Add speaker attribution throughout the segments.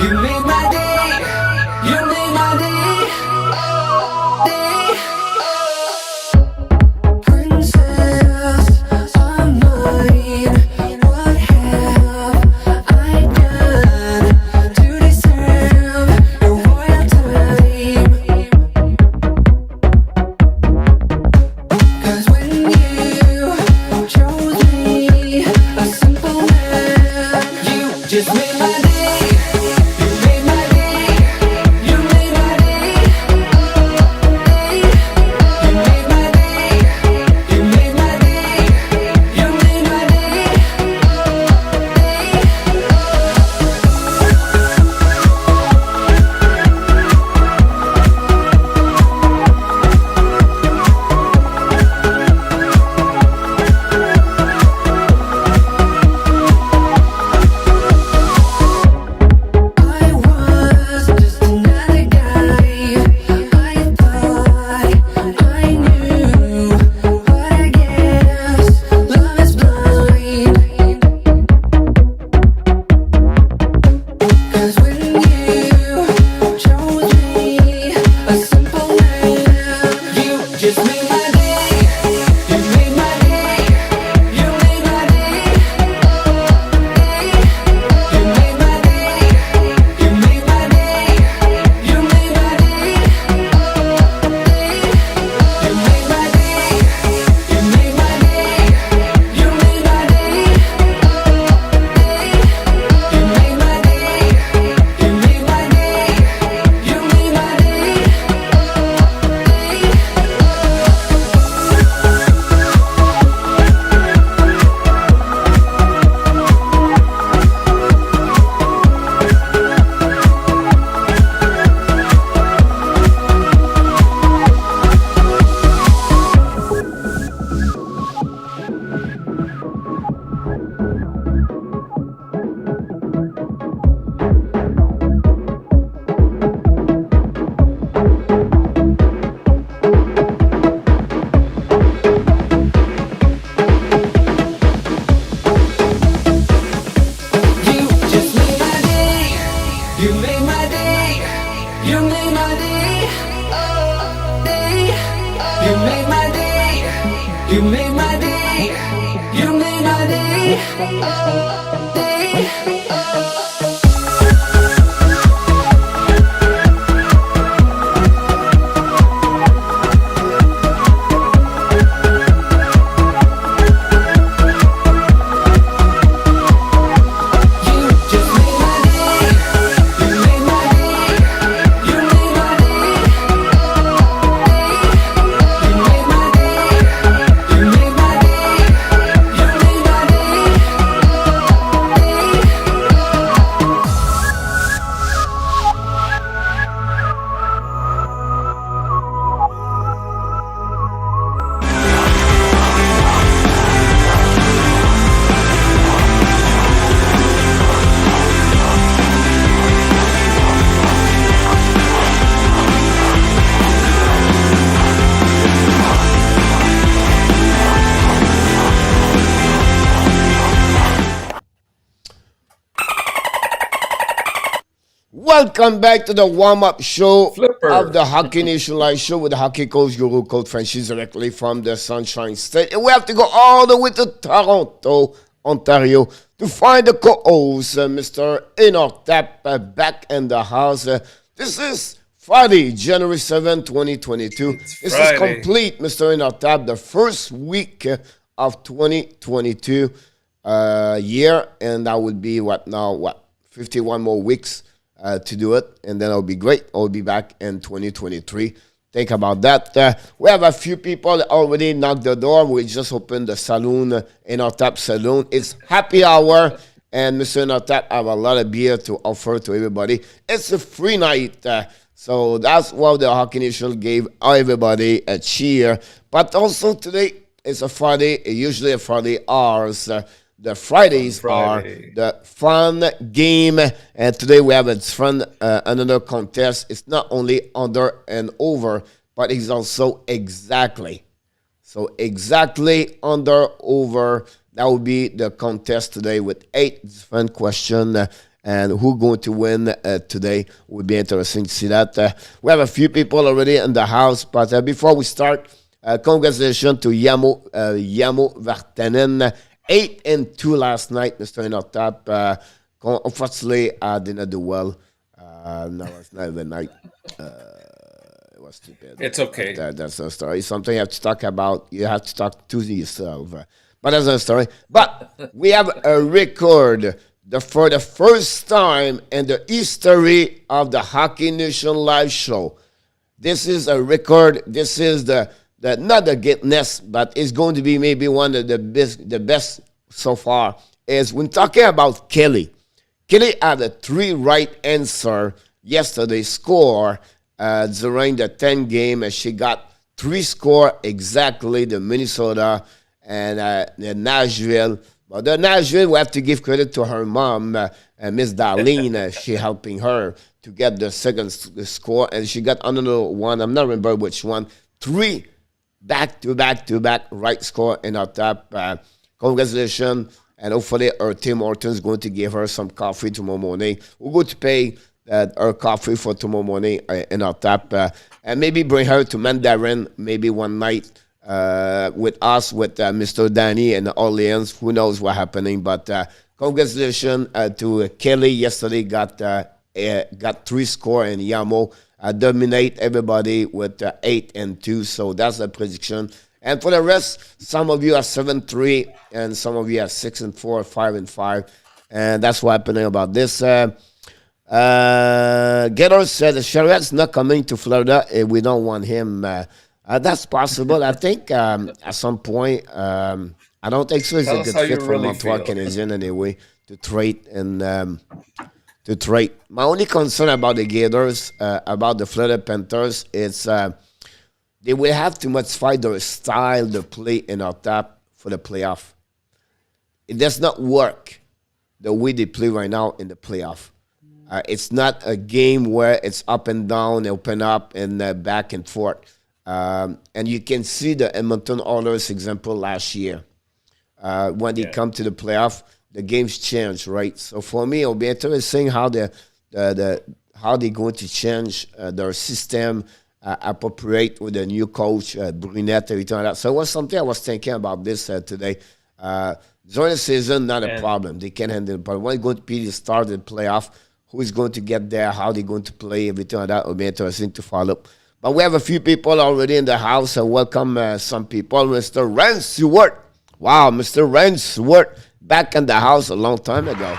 Speaker 1: You made my day. You made my day. Princess of mine, what have I done to deserve your royalty? 'Cause when you chose me, a simple man, you just made my day.
Speaker 2: Welcome back to the warm-up show
Speaker 3: Flipper.
Speaker 2: of the Hockey Nation Live Show with the hockey coach, Guru Coach Franchise, directly from the Sunshine State. And we have to go all the way to Toronto, Ontario, to find the co-host, Mr. ENORTAP, back in the house. This is Friday, January 7, 2022. This
Speaker 3: Friday.
Speaker 2: is complete, Mr. ENORTAP, the first week of 2022 year, and that would be 51 more weeks to do it, and then it'll be great. I'll be back in 2023. Think about that. We have a few people that already knocked the door. We just opened the saloon, ENORTAP Saloon. It's happy hour, and Mr. ENORTAP have a lot of beer to offer to everybody. It's a free night, so that's why the Hockey Nation gave everybody a cheer. But also today is a Friday, usually a Friday hours. The Fridays are the fun game, and today we have another contest. It's not only under and over, but it's also exactly. So exactly, under, over. That will be the contest today with 8 different questions. and who's going to win today. Would be interesting to see that. We have a few people already in the house, but before we start, congratulations to Yamo Vartanen. 8-2 last night, Mr. ENORTAP. Unfortunately, I did not do well. No, it's not the night. It was stupid.
Speaker 3: It's okay.
Speaker 2: But, that's a story. Something you have to talk about. You have to talk to yourself. But that's a story. But we have a record for the first time in the history of the Hockey Nation live show. This is a record. This is the not the Guinness, but it's going to be maybe one of the best so far. Is when talking about Kelly. Kelly had a 3 right answer yesterday score during the 10 game, and she got 3 score exactly. The Minnesota and the Nashville. But the Nashville, we have to give credit to her mom, Miss Darlene. She helping her to get the second score, and she got another one. I'm not remember which one. 3 back-to-back right score in our top. Congratulations, and hopefully our Tim Hortons going to give her some coffee tomorrow morning. We're going to pay her coffee for tomorrow morning in our top, and maybe bring her to Mandarin maybe one night with us, with Mr. Danny and Orleans. Who knows what's happening, but congratulations to Kelly. Yesterday got 3 score, and Yamo dominate everybody with 8-2. So that's the prediction. And for the rest, some of you are 7-3, and some of you are 6-4, 5-5, and that's what happening about this. Getter said the Sheriff's not coming to Florida. We don't want him. That's possible. I think at some point, I don't think so. He's a good fit for Montreal Canadiens anyway to trade and. To trade. My only concern about the Gators, about the Florida Panthers, is they will have to modify their style to play in our top for the playoff. It does not work the way they play right now in the playoff. It's not a game where it's up and down, open up, and back and forth. And you can see the Edmonton Oilers example last year. When they come to the playoff, the games change, right? So for me, it'll be interesting how how they're going to change their system, appropriate with the new coach, Brunette, everything like that. So it was something I was thinking about this today. During the season, not a problem. They can handle it. But when it's going to be the start of the playoff, who is going to get there, how they're going to play, everything like that will be interesting to follow. But we have a few people already in the house. So welcome some people. Mr. Rand Stewart. Wow, Mr. Rand Stewart. Back in the house a long time ago.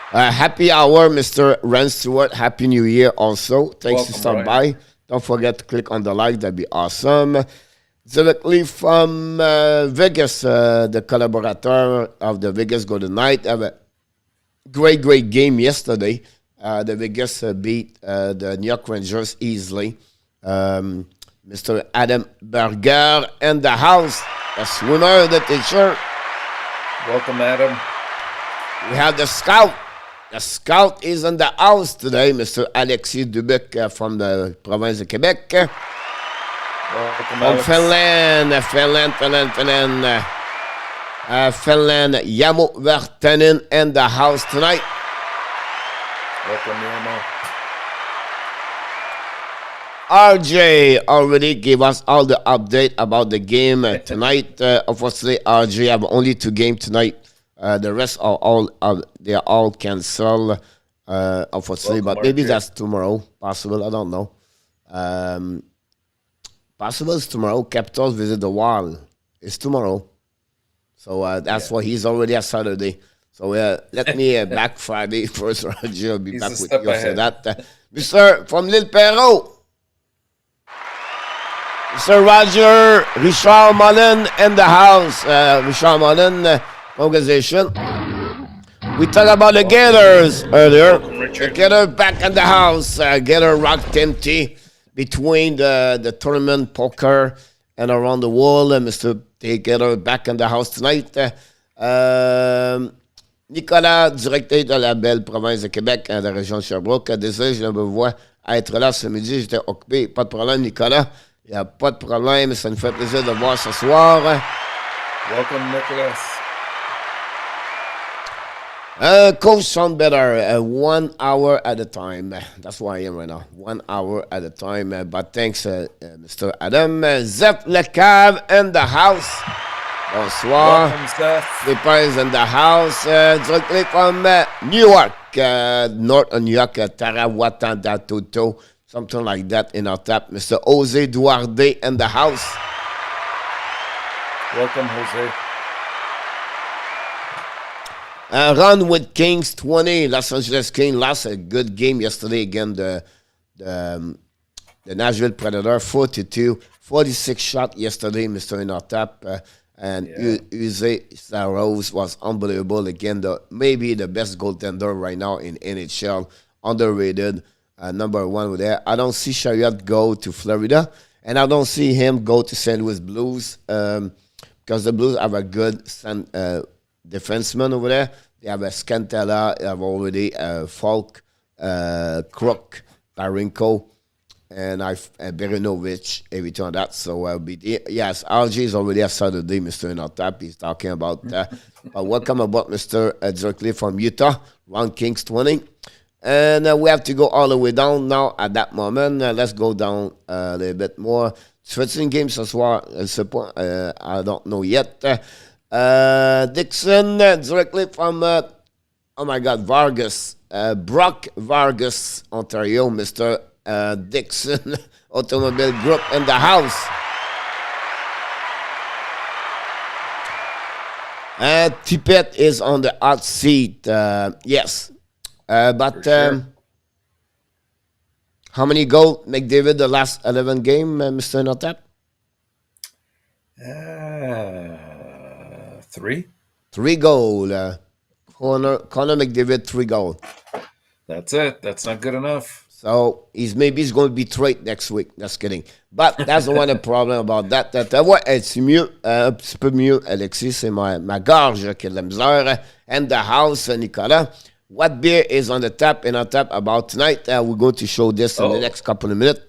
Speaker 2: Happy hour, Mr. Rand Stewart. Happy New Year also. Thanks for stopping by. Don't forget to click on the like. That'd be awesome. Directly from Vegas, the collaborator of the Vegas Golden Knights have a great game yesterday. The Vegas beat the New York Rangers easily. Mr. Adam Berger in the house, the swimmer, the teacher.
Speaker 3: Welcome, Adam.
Speaker 2: We have the scout. The scout is in the house today, Mr. Alexis Dubuc from the province of Quebec.
Speaker 3: Welcome,
Speaker 2: From
Speaker 3: Alex.
Speaker 2: Finland, Yamo Vartanen in the house tonight.
Speaker 3: Welcome, Yamo.
Speaker 2: RJ already gave us all the update about the game tonight. Unfortunately, RJ have only 2 games tonight. The rest are they are all canceled. Unfortunately,
Speaker 3: Welcome,
Speaker 2: but maybe
Speaker 3: RJ.
Speaker 2: that's tomorrow. Possible, I don't know. Possible is tomorrow. Capitals visit the Wild. It's tomorrow. So that's why he's already at Saturday. So let me back Friday first. RJ will be
Speaker 3: He's
Speaker 2: back
Speaker 3: a
Speaker 2: with
Speaker 3: step
Speaker 2: you after
Speaker 3: ahead.
Speaker 2: that. Mr. from L'Île Perrot. Mr. Roger, Richard Mullen in the house. Richard Mullen, congratulations. We talked about the Gators earlier.
Speaker 3: Welcome,
Speaker 2: The
Speaker 3: Richard.
Speaker 2: Gators back in the house. Gator rocked empty between the tournament poker and around the world. Mr. Gator back in the house tonight. Nicolas, directeur de la belle province de Québec, de la région de Sherbrooke. Désolé, je me vois être là ce midi. J'étais occupé. Pas de problème, Nicolas. Il n'y a pas de problème. Ça nous fait plaisir de voir ce soir.
Speaker 3: Welcome, Nicholas.
Speaker 2: Coach sound better 1 hour at a time. That's where I am right now. 1 hour at a time. But thanks, Mr. Adam. Zep Lecave in the house. Bonsoir.
Speaker 3: Welcome, Seth.
Speaker 2: Clippers in the house. Directly from New York. North of New York. Tarawatanda Toto. Something like that in our tap. Mr. Jose Duarte in the house.
Speaker 3: Welcome, Jose.
Speaker 2: Run with Kings 20. Los Angeles Kings lost a good game yesterday against the Nashville Predators 4-2. 46 shot yesterday, Mr. ENORTAP. And Uze Saros was unbelievable. Again, maybe the best goaltender right now in NHL. Underrated. Number one with that. I don't see Chariot go to Florida. And I don't see him go to St. Louis Blues. Because the Blues have a good defenseman over there. They have a Scantella. They have already Falk, Crook, Barinko, and Berinovich, everything on that. So yes, RG is already a Saturday, Mr. ENORTAP. He's talking about welcome about Mr. Directly from Utah, Ron Kings 20. And we have to go all the way down now at that moment. Let's go down a little bit more. 13 games ce soir, I don't know yet. Dixon, directly from, Vargas. Brock Vargas, Ontario, Mr. Dixon Automobile Group in the house. Tippett is on the hot seat, yes. But sure. How many goals McDavid the last 11 game, Mr. ENORTAP?
Speaker 3: 3.
Speaker 2: 3 goals. Connor McDavid, 3 goals.
Speaker 3: That's it. That's not good enough.
Speaker 2: So maybe he's going to be traded next week. Just kidding. But that's the one problem about that. Ouais, c'est mieux, un petit peu mieux, Alexis. C'est ma gorge qui a de la misère. And the house, Nicolas. What beer is on the tap and on tap about tonight? We're going to show this in the next couple of minutes.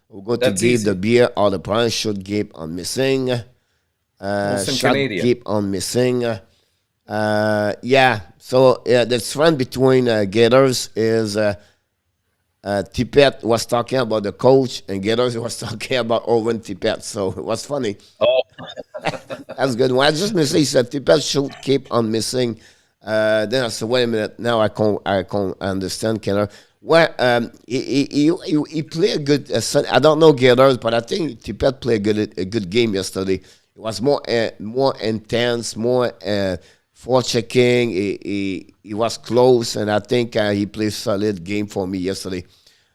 Speaker 2: We're going to give the beer all the price. Should keep on missing. Should keep on missing. Yeah. So the trend between Gators is Tippett was talking about the coach and Gators was talking about Owen Tippett. So it was funny.
Speaker 3: Oh,
Speaker 2: that's good. Well, I just missed. He said Tippett should keep on missing. Then I said, wait a minute. Now I can't understand, Keller. Well, he played a good. I don't know Gators, but I think Tippett played a good game yesterday. It was more intense, more forechecking. He was close, and I think he played a solid game for me yesterday.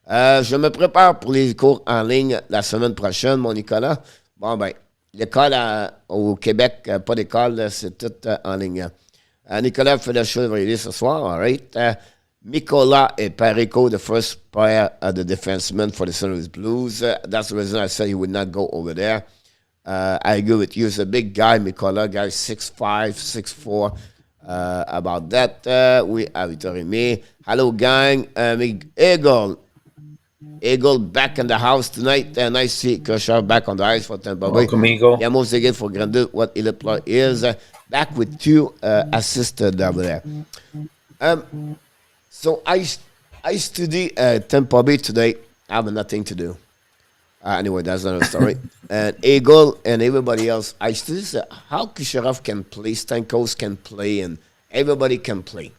Speaker 2: Je me prépare pour les cours en ligne la semaine prochaine, mon Nicolas. Bon, ben, l'école au Québec, pas d'école, c'est tout en ligne. Nicolas fait la chose ce soir, all right. Mikola and Perico, the first pair of the defensemen for the St. Louis Blues. That's the reason I said he would not go over there. I agree with you. He's a big guy, Mikola, guy 6'5", 6'4". About that, we have Vitorime. Hello, gang. Eagle back in the house tonight. Nice to see Kershaw back on the ice for Tampa Bay.
Speaker 3: Welcome, Eagle.
Speaker 2: Yeah, most again for granted what Elite Player is. Back with 2 assisted over there. So I study Tampa Bay today. I have nothing to do. Anyway, that's another story. And Eagle and everybody else, I study how Kucherov can play, Stamkos can play, and everybody can play,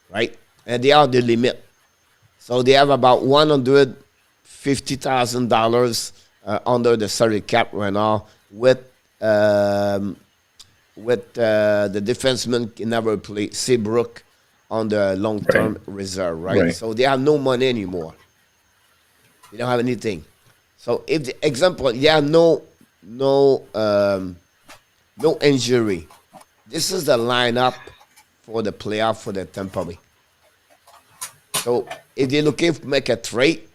Speaker 2: right? And they are the limit. So they have about $150,000 under the salary cap right now with the defenseman can never play Seabrook on the long-term reserve, right? So they have no money anymore. They don't have anything. So if the example, they have no injury. This is the lineup for the playoff for the Tampa Bay. So if they're looking to make a trade,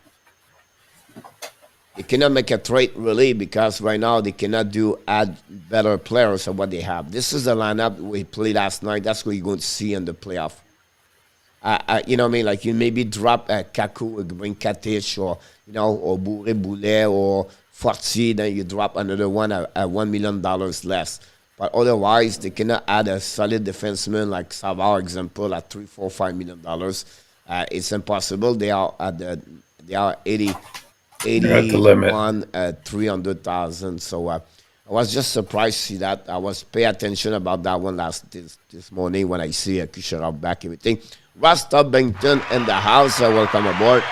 Speaker 2: they cannot make a trade really because right now they cannot add better players than what they have. This is the lineup we played last night. That's what you're going to see in the playoff. You know what I mean? Like you maybe drop a Kaku, bring Katic, or or Bourré Boulet or Fortier, then you drop another one at $1 million less. But otherwise, they cannot add a solid defenseman like Savard, example, at $3, $4, $5 million. It's impossible. They are
Speaker 3: They're at the limit.
Speaker 2: 81 300,000. So I was just surprised to see that. I was pay attention about that one this morning when I see Kucherov back, everything. Ross Tubbington in the house. Welcome aboard.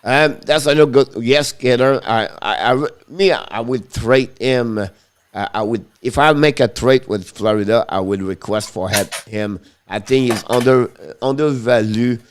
Speaker 2: That's a good. Yes, Kader. I would trade him. I would, if I make a trade with Florida, I would request for him. I think he's undervalued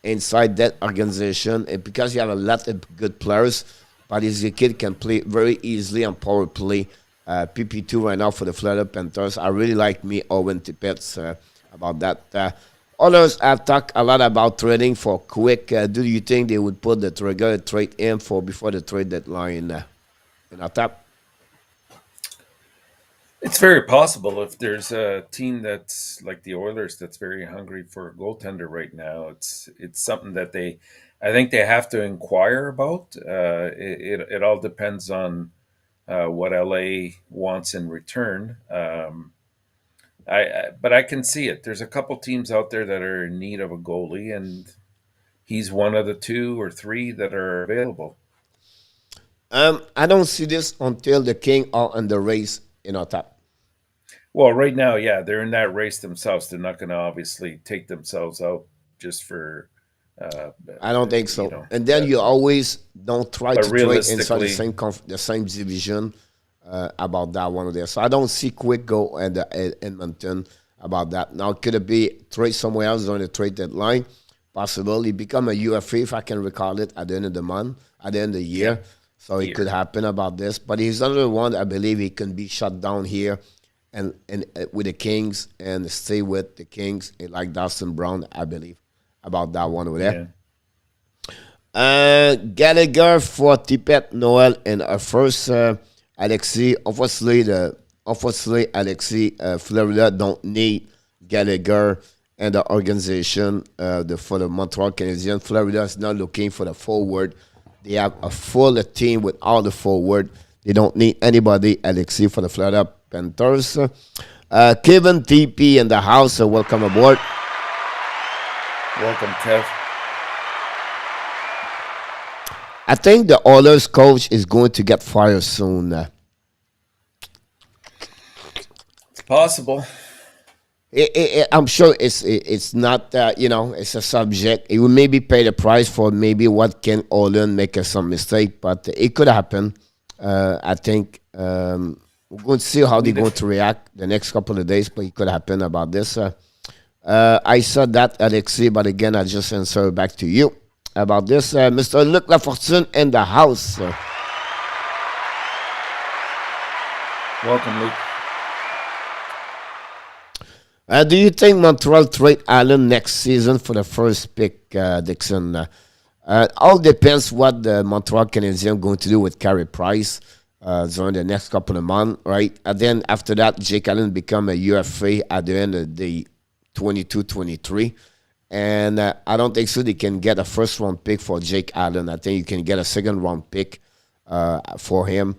Speaker 2: inside that organization, and because you have a lot of good players, but he's a kid can play very easily on power play. PP2 right now for the Florida Panthers. I really like me Owen Tippett about that. Others have talked a lot about trading for quick. Do you think they would put the trigger trade in for before the trade deadline in our top?
Speaker 3: It's very possible if there's a team that's like the Oilers that's very hungry for a goaltender right now. It's something that I think they have to inquire about. It all depends on what LA wants in return. But I can see it. There's a couple teams out there that are in need of a goalie, and he's one of the two or three that are available.
Speaker 2: I don't see this until the King are in the race in our top.
Speaker 3: Well, right now, yeah, they're in that race themselves. They're not going to obviously take themselves out just for, uh,
Speaker 2: I don't think so. And then
Speaker 3: that.
Speaker 2: you always don't try
Speaker 3: But
Speaker 2: to trade inside
Speaker 3: realistically,
Speaker 2: the same division about that one there. So I don't see quick go at Edmonton about that. Now could it be trade somewhere else on the trade deadline? Possible. He become a UFA if I can recall it at the end of the month, at the end of the year. So it could happen about this. But he's another one I believe he can be shut down here and with the Kings and stay with the Kings like Dustin Brown, I believe about that one over there.
Speaker 3: yeah.
Speaker 2: Gallagher for Tippett, Noel, and our first Alexi. Obviously, Alexi, Florida don't need Gallagher and the organization for the Montreal Canadiens. Florida is not looking for the forward. They have a full team with all the forward. They don't need anybody, Alexi, for the Florida Panthers. Kevin TP in the house. Welcome aboard.
Speaker 3: Welcome, Kev.
Speaker 2: I think the Oilers coach is going to get fired soon.
Speaker 3: It's possible.
Speaker 2: I'm sure it's not it's a subject. It will maybe pay the price for maybe what Ken Olin make some mistake, but it could happen. I think we're going to see how they're going to react the next couple of days, but it could happen about this. I said that, Alexi, but again, I just answer back to you about this. Mr. Luc Lafortune in the house.
Speaker 3: Welcome, Luke.
Speaker 2: Do you think Montreal trade Allen next season for the first pick, Dixon? All depends what the Montreal Canadiens going to do with Carey Price during the next couple of months, right? And then after that, Jake Allen become a UFA at the end of the 22-23. And I don't think so they can get a first-round pick for Jake Allen. I think you can get a second-round pick for him.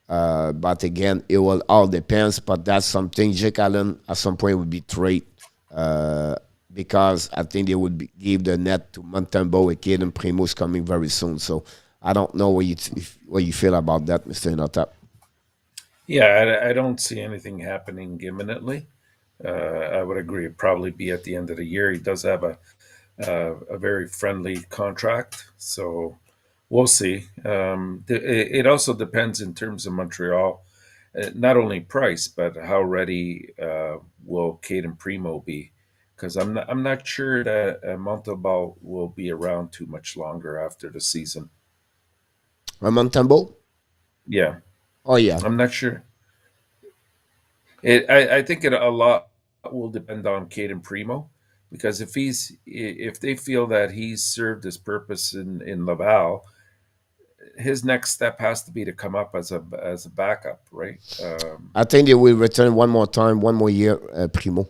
Speaker 2: But again, it will all depends. But that's something Jake Allen at some point would be trade because I think they would give the net to Montembeault with Caden Primo's coming very soon. So I don't know what you feel about that, Mr. ENORTAP.
Speaker 3: Yeah, I don't see anything happening imminently. I would agree. It'd probably be at the end of the year. He does have a very friendly contract, so we'll see. It also depends in terms of Montreal, not only price, but how ready will Caden Primo be? Because I'm not sure that Montembeault will be around too much longer after the season.
Speaker 2: Montembeault?
Speaker 3: Yeah,
Speaker 2: Oh, yeah.
Speaker 3: I'm not sure. I think a lot will depend on Caden Primo, because if they feel that he's served his purpose in Laval, his next step has to be to come up as a backup, right?
Speaker 2: I think they will return one more time, one more year, Primo.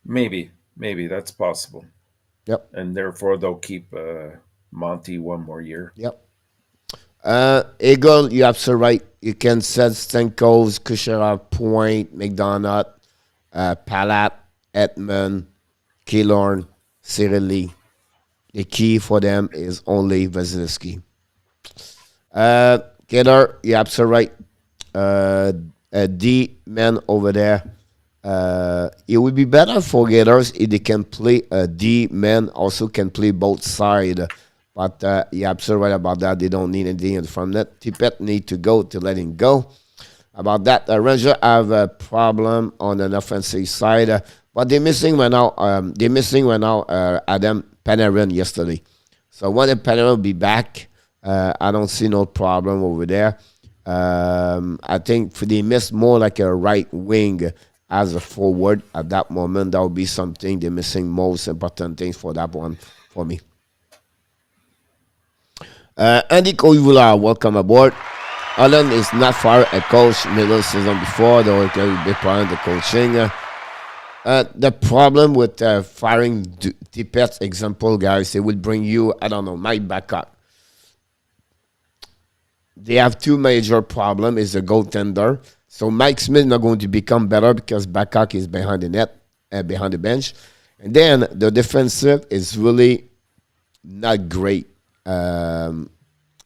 Speaker 3: Maybe that's possible,
Speaker 2: Yep.
Speaker 3: and therefore they'll keep Monty one more year.
Speaker 2: Yep. Eagle, you're absolutely right. You can set Stenko's, Kucherov, Point, McDonough, Palat, Edmund, Killorn, Cirelli. The key for them is only Vasilevsky. Keller, you're absolutely right. A D man over there. It would be better for Gators if they can play a D man, also can play both sides. But you're absolutely right about that. They don't need anything from that. Tippett need to go to let him go. About that, Ranger have a problem on an offensive side, but they're missing right now. Adam Panarin yesterday. So when Panarin will be back, I don't see no problem over there. I think they miss more like a right wing as a forward at that moment. That would be something they're missing most important things for that one for me. Andy Koivula, welcome aboard. Allen is not far a coach middle season before. They were a big part of the coaching. The problem with firing Tippett's example, guys, it will bring you, I don't know, Mike Babcock. They have two major problems. Is the goaltender. So Mike Smith is not going to become better because Babcock is behind the net, behind the bench. And then the defensive is really not great.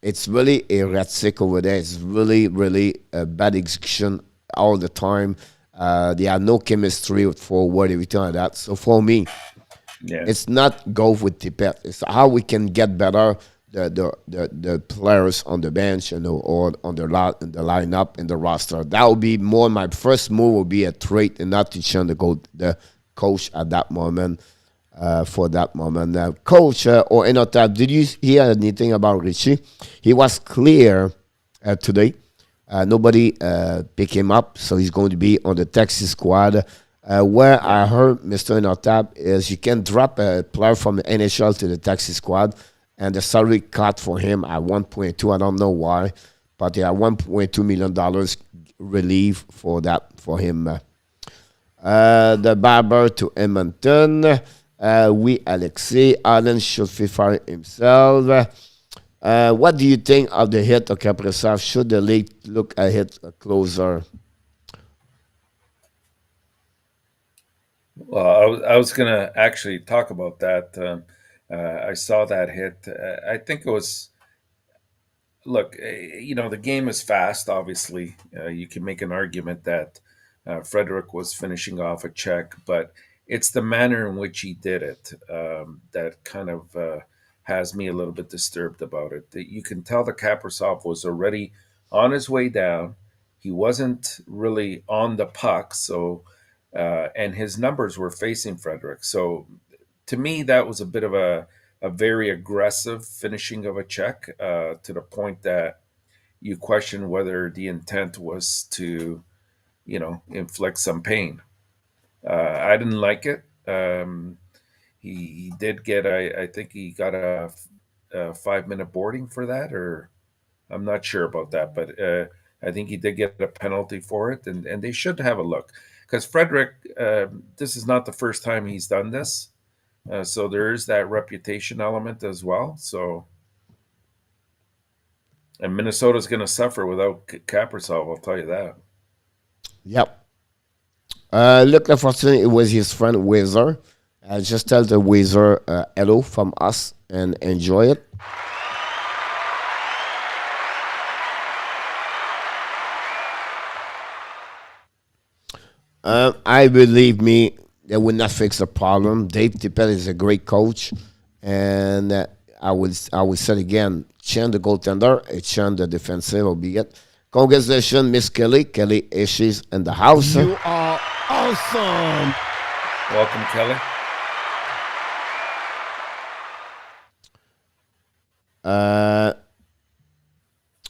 Speaker 2: It's really erratic over there. It's really, really a bad execution all the time. They have no chemistry with forward, everything like that. So for me, it's not go with Tippett. It's how we can get better the players on the bench or on the lineup in the roster. That would be more my first move. Would be a trade and not to change the coach at that moment. For that moment, coach or ENORTAP, did you hear anything about Richie? He was clear today. Nobody picked him up, so he's going to be on the Texas squad. Where I heard Mr. ENORTAP is you can drop a player from the NHL to the Texas squad, and the salary cut for him at 1.2. I don't know why, but they have $1.2 million relief for that for him. The Barber to Edmonton. Alexei Allen should fire himself. What do you think of the hit of Kaprizov? Should the league look a hit closer?
Speaker 3: Well, I was going to actually talk about that. I saw that hit. I think it was, look, the game is fast, obviously. You can make an argument that Frederick was finishing off a check, but it's the manner in which he did it that kind of has me a little bit disturbed about it. That you can tell that Kaprizov was already on his way down. He wasn't really on the puck, so and his numbers were facing Frederick. So to me, that was a bit of a very aggressive finishing of a check to the point that you question whether the intent was to, inflict some pain. I didn't like it. He did get, I think he got a 5-minute boarding for that, or I'm not sure about that, but I think he did get a penalty for it, and they should have a look. Because Frederick, this is not the first time he's done this, so there is that reputation element as well. So, and Minnesota's going to suffer without Kaprizov, I'll tell you that.
Speaker 2: Yep. Look, unfortunately, it was his friend Weezer. Just tell the Weezer hello from us and enjoy it. I believe me, that will not fix the problem. Dave Tippett is a great coach, and I will say again, change the goaltender, change the defensive, will be it. Congratulations, Miss Kelly. Kelly Ashes in the house.
Speaker 4: You are awesome.
Speaker 3: Welcome, Kelly.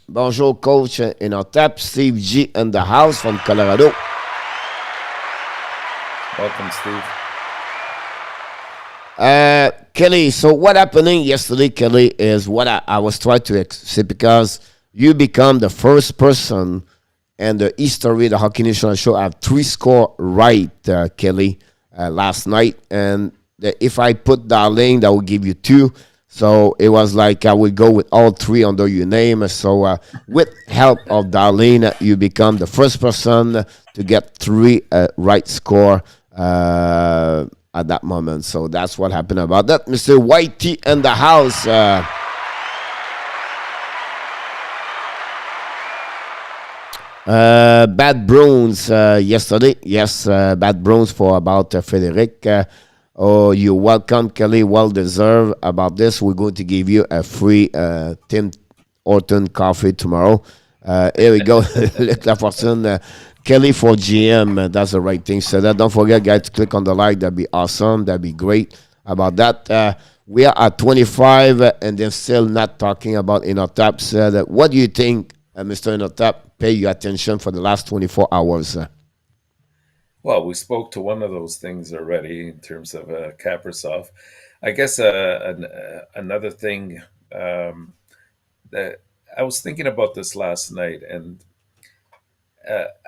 Speaker 2: Bonjour, coach ENORTAP. Steve G in the house from Colorado.
Speaker 3: Welcome, Steve.
Speaker 2: Kelly, so what happening yesterday, Kelly, is what I was trying to say, because you become the first person in the history of the Hockey National Show have 3 score right, Kelly, last night. And if I put Darling, that will give you 2. So it was like I would go with all three under your name. So with help of Darlene, you become the first person to get three right score at that moment. So that's what happened about that. Mr. Whitey in the house. Bad Bruins yesterday. Yes, bad Bruins for about Frederic. Oh, you're welcome, Kelly. Well deserved about this. We're going to give you a free Tim Horton coffee tomorrow. Here we go. Luc Lafortune. Kelly for GM. That's the right thing. So that don't forget, guys, to click on the like. That'd be awesome. That'd be great about that. We are at 25 and then still not talking about ENORTAP. So what do you think, Mr. ENORTAP? Pay your attention for the last 24 hours.
Speaker 3: Well, we spoke to one of those things already in terms of Kaprasov. I guess another thing that I was thinking about this last night, and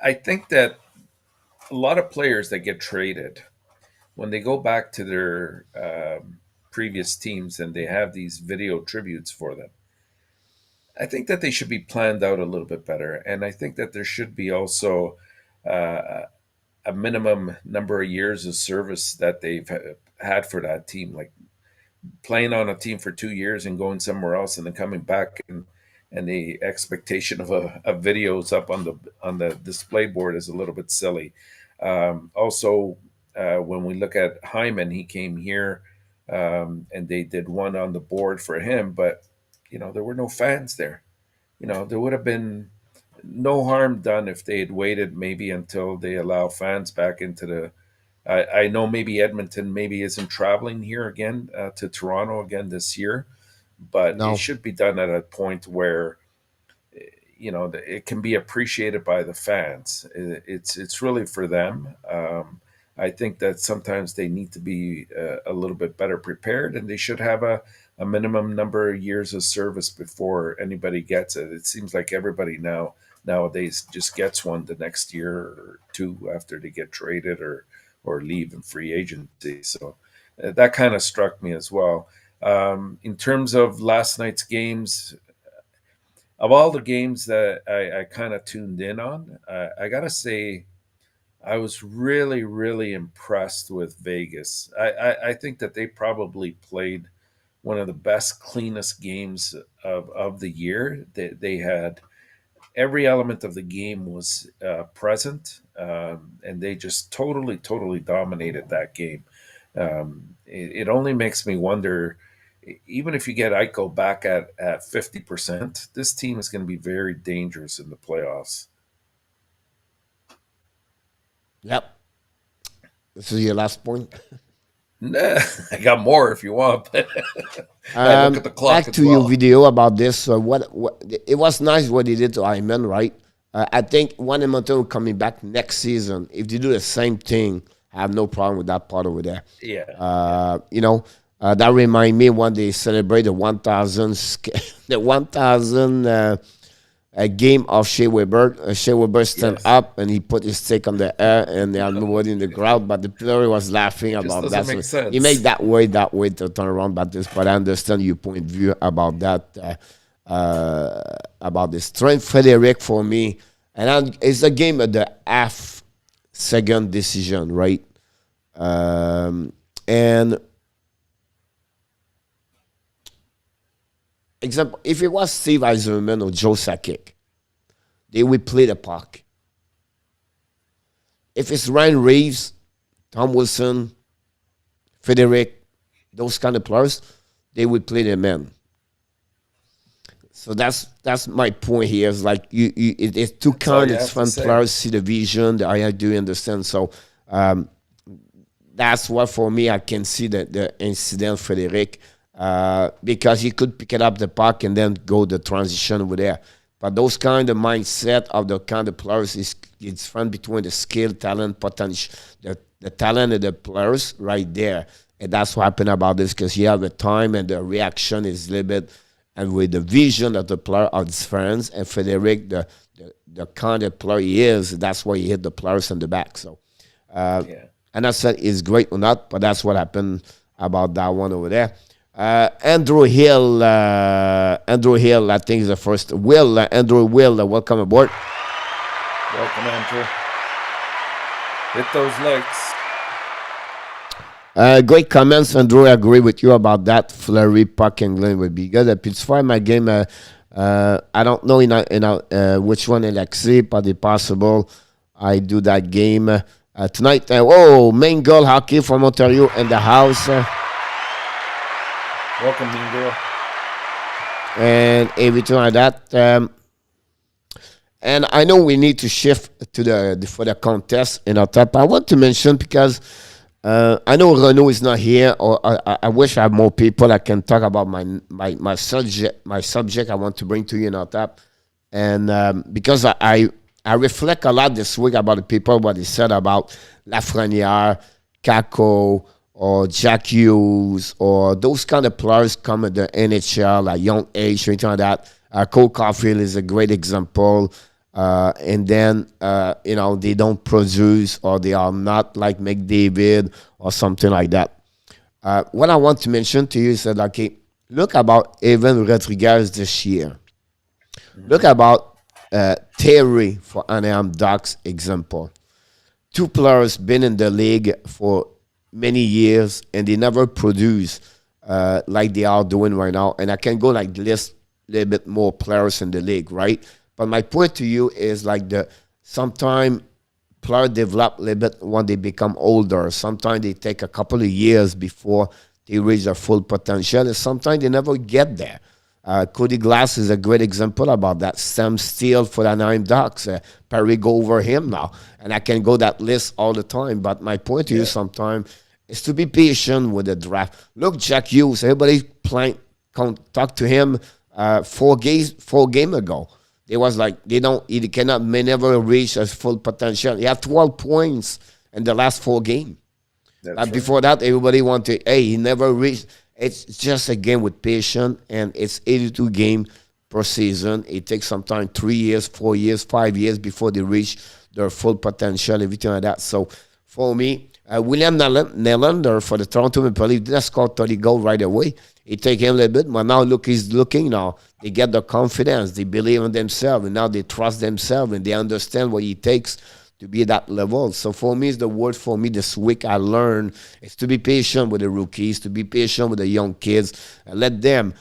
Speaker 3: I think that a lot of players that get traded, when they go back to their previous teams and they have these video tributes for them, I think that they should be planned out a little bit better. And I think that there should be also a minimum number of years of service that they've had for that team. Like playing on a team for 2 years and going somewhere else and then coming back and the expectation of a videos up on the display board is a little bit silly. Also, when we look at Hyman, he came here and they did one on the board for him, but there were no fans there. There would have been no harm done if they had waited maybe until they allow fans back into the. I know maybe Edmonton maybe isn't traveling here again to Toronto again this year, but
Speaker 2: No.
Speaker 3: it should be done at a point where it can be appreciated by the fans. It's really for them. I think that sometimes they need to be a little bit better prepared, and they should have a minimum number of years of service before anybody gets it. It seems like everybody nowadays just gets one the next year or two after they get traded or leave in free agency. So that kind of struck me as well. In terms of last night's games, of all the games that I kind of tuned in on, I got to say, I was really, really impressed with Vegas. I think that they probably played one of the best, cleanest games of the year. They had every element of the game was present, and they just totally, totally dominated that game. It only makes me wonder, even if you get Eichel back at 50%, this team is going to be very dangerous in the playoffs.
Speaker 2: Yep. This is your last point.
Speaker 3: Nah, I got more if you want, but I look at the clock
Speaker 2: Back
Speaker 3: as
Speaker 2: to
Speaker 3: well.
Speaker 2: your video about this. What it was nice what they did to Hyman, right? I think one Edmonton coming back next season, if they do the same thing, I have no problem with that part over there.
Speaker 3: Yeah.
Speaker 2: That remind me when they celebrate the 1,000 a game of Shea Weber. Shea Weber stand up and he put his stick on the air and there are nobody in the crowd, but the player was laughing about that.
Speaker 3: doesn't make
Speaker 2: So
Speaker 3: sense.
Speaker 2: he made that way to turn around about this, but I understand your point of view about that, about this. Trent Frederic for me, it's a game of the half-second decision, right? And example, if it was Steve Eiserman or Joe Sakic, they would play the puck. If it's Ryan Reeves, Tom Wilson, Frederic, those kind of players, they would play the men. So that's my point here. It's like it's two kinds of fun players, see the vision, I do understand. So that's what for me I can see the incident Frederic. Because he could pick it up the puck and then go the transition over there. But those kind of mindset of the kind of players it's fun between the skill, talent, potential, the talent of the players right there. And that's what happened about this because you have the time and the reaction is a little bit, and with the vision of the player of his friends and Frederic, the kind of player he is, that's why he hit the players in the back. So, and I said it's great or not, but that's what happened about that one over there. Andrew Hill, I think is the first. Andrew Will, welcome aboard.
Speaker 3: Welcome, Andrew. Hit those legs.
Speaker 2: Great comments, Andrew. I agree with you about that. Fleury, puck, England would be good. Puis tu fais my game. I don't know which one Alexis, but it's possible I do that game tonight. Main goal hockey from Ontario in the house.
Speaker 3: Welcome, Mean Girl.
Speaker 2: And everything like that. And I know we need to shift to for the contest in our top. I want to mention because I know Renaud is not here, or I wish I had more people I can talk about my subject I want to bring to you in our top. And because I reflect a lot this week about the people, what they said about Lafrenière, Kako, or Jack Hughes, or those kind of players come at the NHL at young age, or anything like that. Cole Caulfield is a great example. And then, they don't produce, or they are not like McDavid or something like that. What I want to mention to you is that, okay, look about Evan Rodriguez this year. Look about Terry for Anaheim Ducks example. Two players been in the league for many years, and they never produce like they are doing right now. And I can go like list a little bit more players in the league, right? But my point to you is like sometimes players develop a little bit when they become older. Sometimes they take a couple of years before they reach their full potential, and sometimes they never get there. Cody Glass is a great example about that. Sam Steele for the Anaheim Ducks. Perry go over him now. And I can go that list all the time. But my point to you sometimes is to be patient with the draft. Look, Jack Hughes, everybody talk to him 4 games ago. They was like, may never reach his full potential. He had 12 points in the last 4 games. But before that, everybody wanted, he never reached. It's just a game with patience, and it's 82 games per season. It takes sometimes 3 years, 4 years, 5 years before they reach their full potential, everything like that. So for me, William Nylander for the Toronto Maple Leafs didn't score 30 goals right away. It take him a little bit, but now look, he's looking now. They get the confidence, they believe in themselves, and now they trust themselves, and they understand what it takes to be at that level. So for me, it's the word for me this week I learned is to be patient with the rookies, to be patient with the young kids, and let them,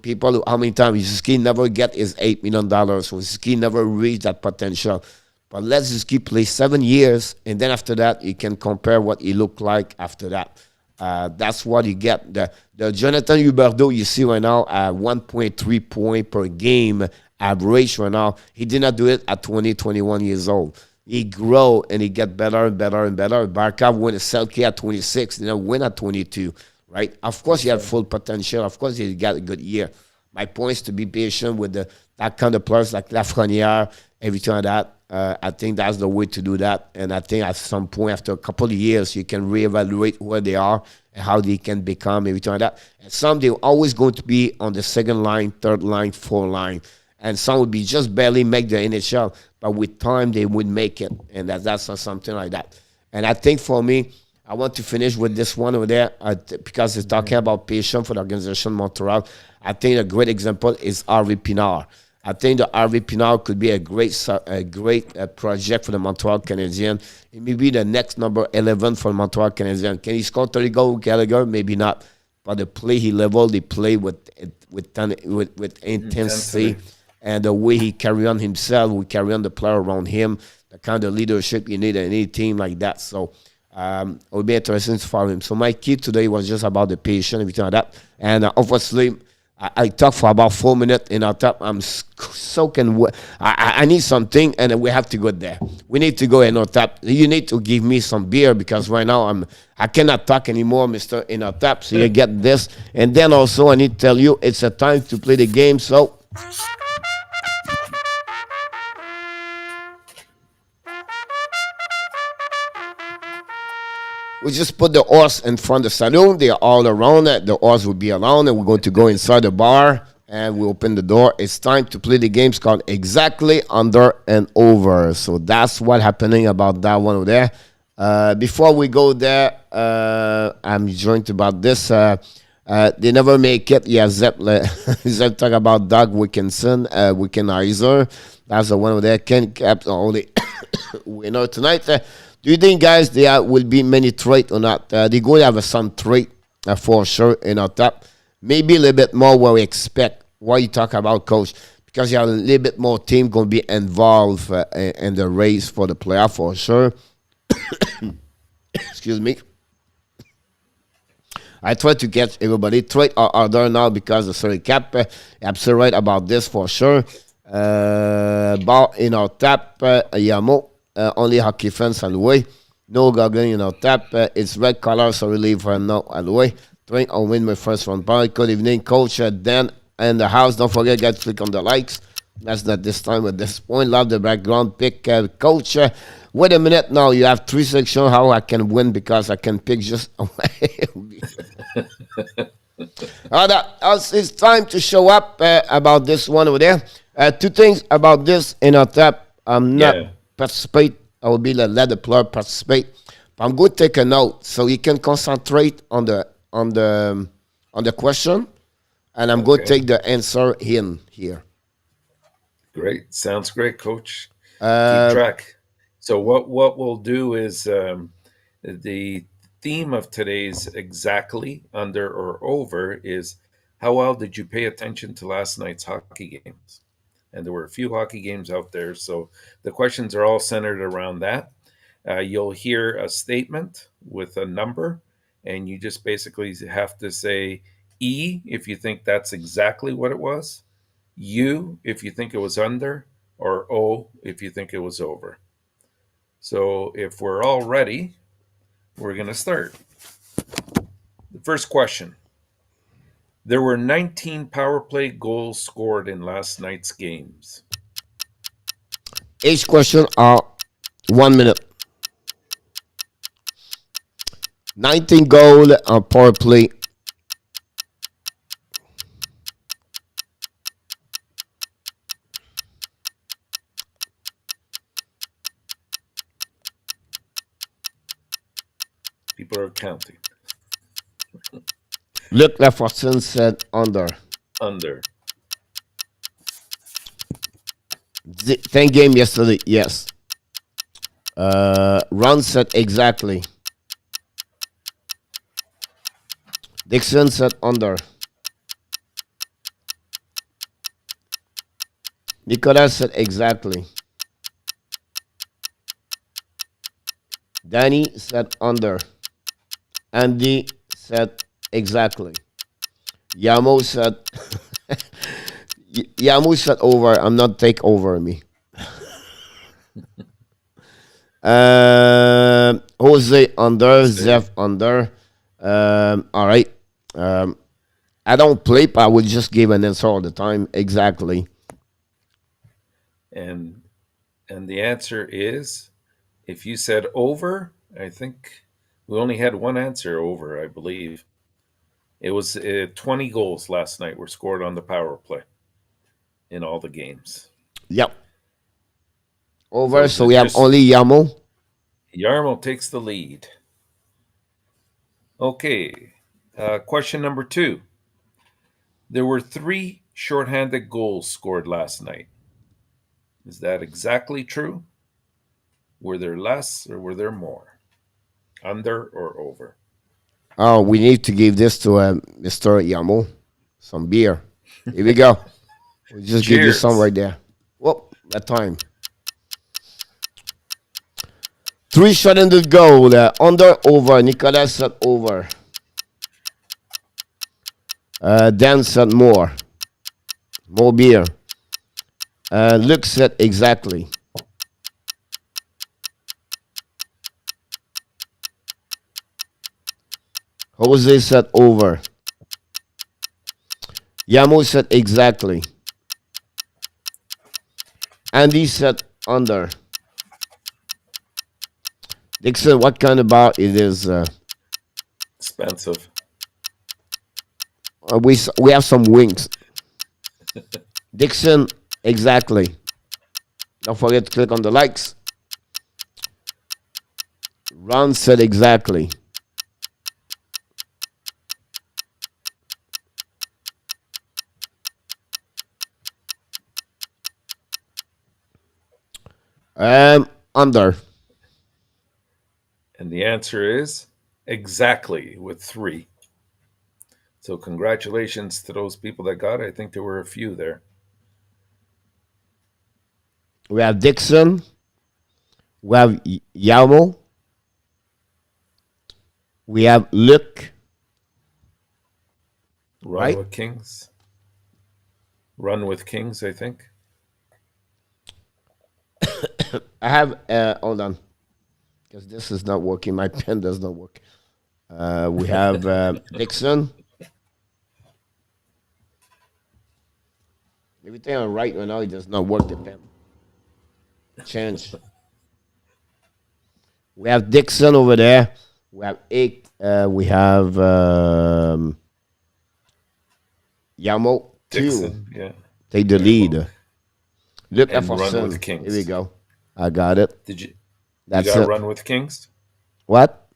Speaker 2: people, how many times Suzuki never get his $8 million, so Suzuki never reach that potential. But let's just keep play 7 years, and then after that, you can compare what he looked like after that. That's what you get. The Jonathan Huberdeau you see right now at 1.3 point per game average right now. He did not do it at 20, 21 years old. He grow and he get better and better and better. Barkov win a Selke at 26, then win at 22, right? Of course, he had full potential. Of course, he got a good year. My point is to be patient with that kind of players like Lafrenière, everything like that. I think that's the way to do that. And I think at some point, after a couple of years, you can reevaluate where they are and how they can become, everything like that. And some, they're always going to be on the second line, third line, fourth line. And some would be just barely make the NHL. But with time, they would make it. And that's something like that. And I think for me, I want to finish with this one over there because it's talking about patience for the organization Montreal. I think a great example is Harvey Pinard. I think the Harvey Pinard could be a great project for the Montreal Canadiens. It may be the next number 11 for the Montreal Canadiens. Can he score 30 goals with Gallagher? Maybe not. But the play he leveled, they play with intensity. And the way he carry on himself, we carry on the player around him, the kind of leadership you need in any team like that. So it would be interesting to follow him. So my key today was just about the patience, everything like that. And obviously, I talked for about 4 minutes in our top. I'm soaking wet. I need something, and we have to go there. We need to go in our top. You need to give me some beer because right now I cannot talk anymore, Mr. In our top. So you get this. And then also I need to tell you it's a time to play the game. So we just put the horse in front of the saloon. They are all around it. The horse will be alone, and we're going to go inside the bar, and we open the door. It's time to play the games called Exactly, Under, and Over. So that's what's happening about that one over there. Before we go there, I'm joined about this. They never make it. Yeah, Zep, Zep talk about Doug Wickenheiser. That's the one over there. Ken Cap, only winner tonight. Do you think, guys, there will be many trade or not? They're going to have some trade for sure in our top. Maybe a little bit more what we expect. What you talk about, Coach? Because you have a little bit more team going to be involved in the race for the playoff for sure. Excuse me. I try to catch everybody. Trade are there now because the salary cap. Absolutely right about this for sure. Ball in our tap. Yamo. Only hockey fans on the way. No goggling in our tap. It's red color, so we leave for now on the way. Drink or win my first round ball. Good evening, Coach Dan and the house. Don't forget, guys, click on the likes. That's not this time at this point. Love the background pick, Coach. Wait a minute now. You have 3 sections how I can win because I can pick just it's time to show up about this one over there. 2 things about this in our tap. I'm not participate. I will be let the player participate. But I'm going to take a note so you can concentrate on the question, and I'm going to take the answer in here.
Speaker 3: Great. Sounds great, Coach. Keep track. So what we'll do is the theme of today's exactly, under, or over is how well did you pay attention to last night's hockey games? And there were a few hockey games out there. So the questions are all centered around that. You'll hear a statement with a number, and you just basically have to say E if you think that's exactly what it was, U if you think it was under, or O if you think it was over. So if we're all ready, we're going to start. The first question. There were 19 power play goals scored in last night's games.
Speaker 2: Each question are 1 minute. 19 goal on power play.
Speaker 3: People are counting.
Speaker 2: Luc Lafortune said under.
Speaker 3: Under.
Speaker 2: 10 game yesterday, yes. Ron said exactly. Dixon said under. Nicolas said exactly. Danny said under. Andy said exactly. Yamo said Yamo said over. I'm not take over me. Jose under. Zeph under. All right. I don't play, but I would just give an answer all the time. Exactly.
Speaker 3: And the answer is, if you said over, I think we only had one answer over, I believe. It was 20 goals last night were scored on the power play in all the games.
Speaker 2: Yep. Over, so we have only Yamo.
Speaker 3: Yarmo takes the lead. Okay. Question number 2. There were 3 shorthanded goals scored last night. Is that exactly true? Were there less or were there more? Under or over?
Speaker 2: Oh, we need to give this to Mr. Yamo. Some beer. Here we go. We'll just give you some right there. Whoop, that time. 3 shorthanded goal. Under, over. Nicolas said over. Dan said more. More beer. Luke said exactly. Jose said over. Yamo said exactly. Andy said under. Dixon, what kind of bar it is?
Speaker 3: Expensive.
Speaker 2: We have some wings. Dixon, exactly. Don't forget to click on the likes. Ron said exactly. Under.
Speaker 3: And the answer is exactly with 3. So congratulations to those people that got it. I think there were a few there.
Speaker 2: We have Dixon. We have Yamo. We have Luke.
Speaker 3: Run
Speaker 2: Right.
Speaker 3: with Kings. Run with Kings, I think.
Speaker 2: I have, hold on, because this is not working. My pen does not work. We have Dixon. Everything I write right now, it does not work, the pen. Change. We have Dixon over there. We have 8. We have Yamo, 2.
Speaker 3: Dixon, yeah.
Speaker 2: Take the lead. Look at
Speaker 3: And Run with
Speaker 2: Here
Speaker 3: Kings.
Speaker 2: we go. I got it.
Speaker 3: Did you?
Speaker 2: That's
Speaker 3: you got
Speaker 2: it.
Speaker 3: Run with Kings?
Speaker 2: What?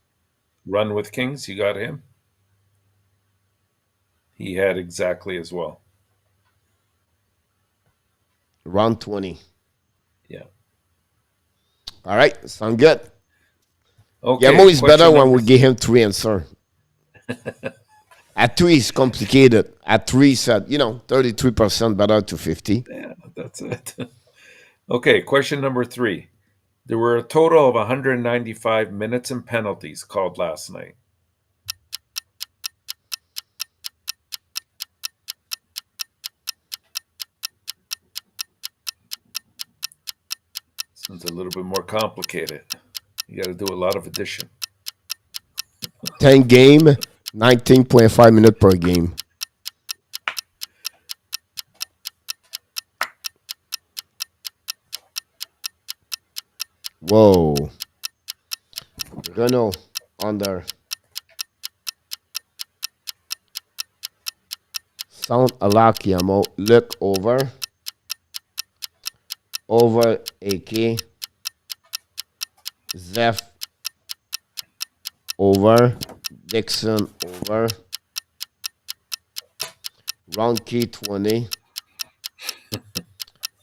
Speaker 3: Run with Kings, you got him? He had exactly as well.
Speaker 2: Round 20.
Speaker 3: Yeah.
Speaker 2: All right. Sound good.
Speaker 3: Okay.
Speaker 2: Yamo is better when
Speaker 3: number
Speaker 2: we give him 3 answers. At 3, it's complicated. At 3, it's at, 33% better to 50.
Speaker 3: Yeah, that's it. Okay, question number 3. There were a total of 195 minutes and penalties called last night. This one's a little bit more complicated. You got to do a lot of addition.
Speaker 2: 10 game, 19.5 minutes per game. Whoa. Renault under. Sound alak Yamo. Look over. Over AK. Zeph over. Dixon over. Ronky 20.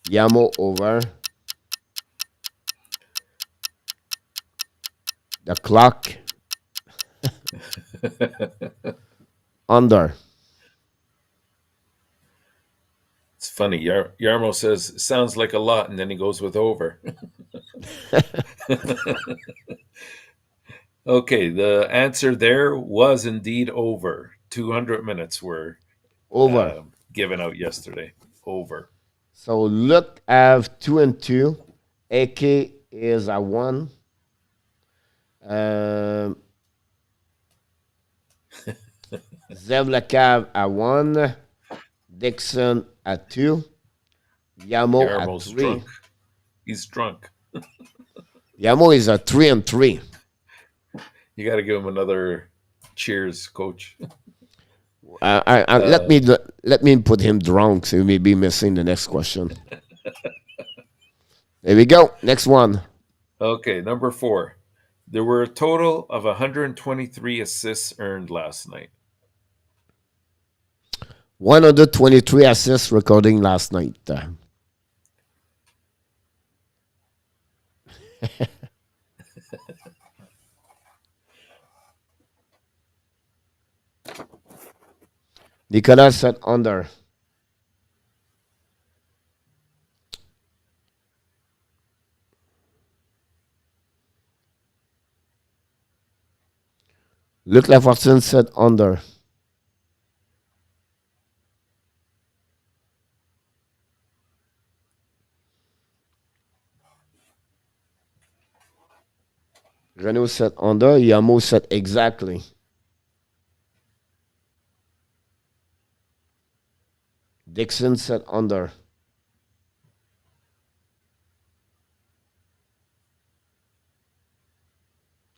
Speaker 2: Yamo over. The clock. Under.
Speaker 3: It's funny. Yarmo says, sounds like a lot, and then he goes with over. Okay, the answer there was indeed over. 200 minutes were
Speaker 2: Over.
Speaker 3: given out yesterday. Over.
Speaker 2: So look have 2 and 2. AK is a 1. Zev Lacav at 1. Dixon at 2. Yamo
Speaker 3: Yarmo's
Speaker 2: at 3.
Speaker 3: drunk. He's drunk.
Speaker 2: Yamo is a 3 and 3.
Speaker 3: You got to give him another cheers, coach.
Speaker 2: Let me put him drunk, so he may be missing the next question. There we go. Next one.
Speaker 3: Okay, number 4. There were a total of 123 assists earned last night.
Speaker 2: 123 assists recording last night. Nicolas said under. Luc Lafortune said under. Renault said under. Yamo said exactly. Dixon said under.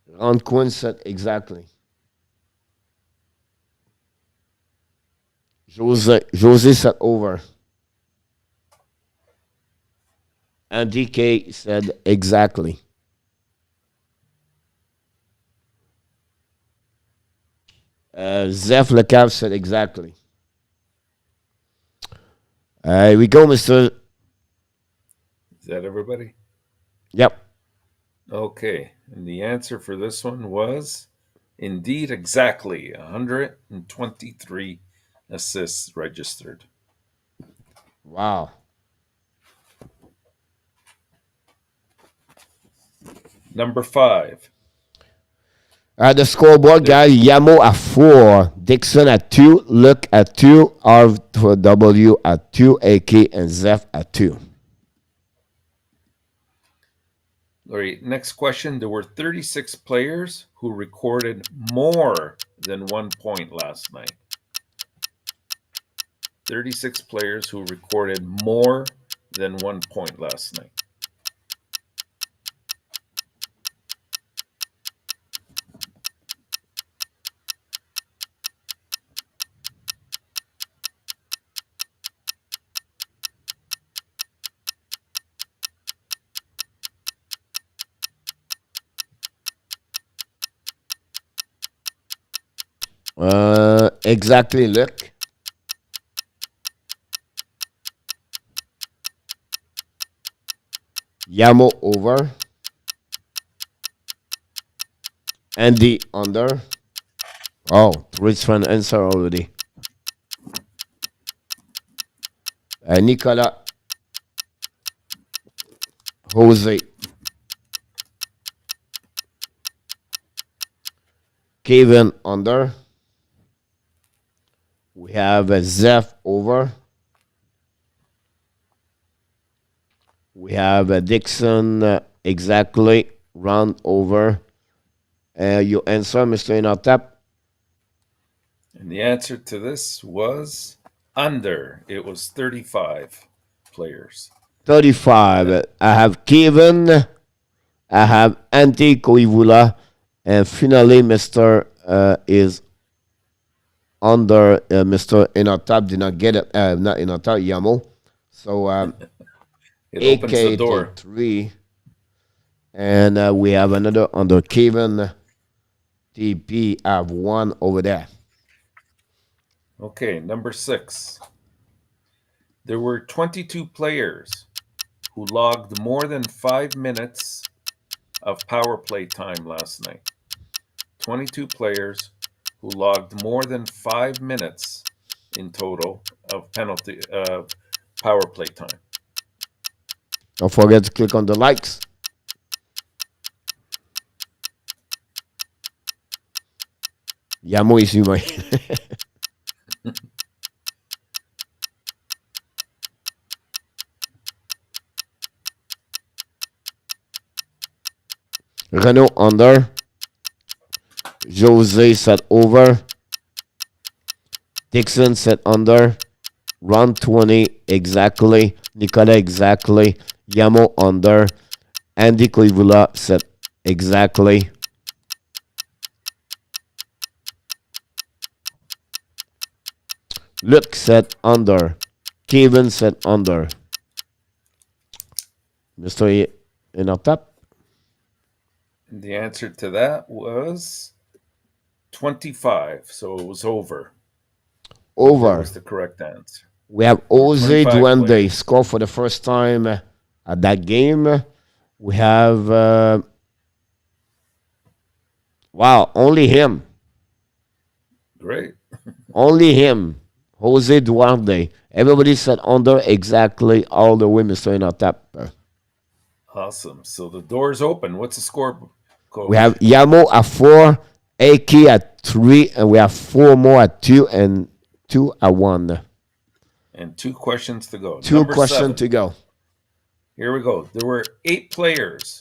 Speaker 2: Ron Quinn said exactly. Jose said over. And DK said exactly. Zeph Lecav said exactly. Here we go, Mr.
Speaker 3: Is that everybody?
Speaker 2: Yep.
Speaker 3: Okay, and the answer for this one was indeed exactly 123 assists registered.
Speaker 2: Wow.
Speaker 3: Number 5.
Speaker 2: The scoreboard, guys. Yamo at 4, Dixon at 2, Luke at 2, RW at 2, AK and Zeph at 2.
Speaker 3: All right, next question. There were 36 players who recorded more than 1 point last night. 36 players who recorded more than 1 point last night.
Speaker 2: Exactly, Luke. Yamo over. Andy under. Oh, three strand answer already. Nicolas. Jose. Kevin under. We have Zeph over. We have Dixon exactly round over. Your answer, Mr. ENORTAP?
Speaker 3: And the answer to this was under. It was 35 players.
Speaker 2: 35. I have Kevin. I have Antti Koivula. And finally, Mr. Is under. Mr. ENORTAP did not get it. Not ENORTAP, Yamo. So
Speaker 3: It opens the
Speaker 2: AK
Speaker 3: door.
Speaker 2: 3. And we have another under Kevin. TP have 1 over there.
Speaker 3: Okay, number 6. There were 22 players who logged more than 5 minutes of power play time last night. 22 players who logged more than 5 minutes in total of power play time.
Speaker 2: Don't forget to click on the likes. Yamo is human. Renault under. Jose set over. Dixon set under. Round 20 exactly. Nicola exactly. Yamo under. Andy Koivula set exactly. Luke set under. Kevin set under. Mr. ENORTAP?
Speaker 3: And the answer to that was 25. So it was over. That
Speaker 2: Over.
Speaker 3: was the correct answer.
Speaker 2: We have
Speaker 3: There were
Speaker 2: Jose
Speaker 3: 25
Speaker 2: Duende
Speaker 3: players.
Speaker 2: score for the first time at that game. We have wow, only him.
Speaker 3: Great.
Speaker 2: Only him. Jose Duende. Everybody said under exactly all the way, Mr. ENORTAP.
Speaker 3: Awesome. So the door's open. What's the score, Coach?
Speaker 2: We have Yamo at 4, AK at 3, and we have 4 more at 2 and 2 at 1.
Speaker 3: And 2 questions to go.
Speaker 2: 2
Speaker 3: Number
Speaker 2: questions
Speaker 3: 7.
Speaker 2: to go.
Speaker 3: Here we go. There were 8 players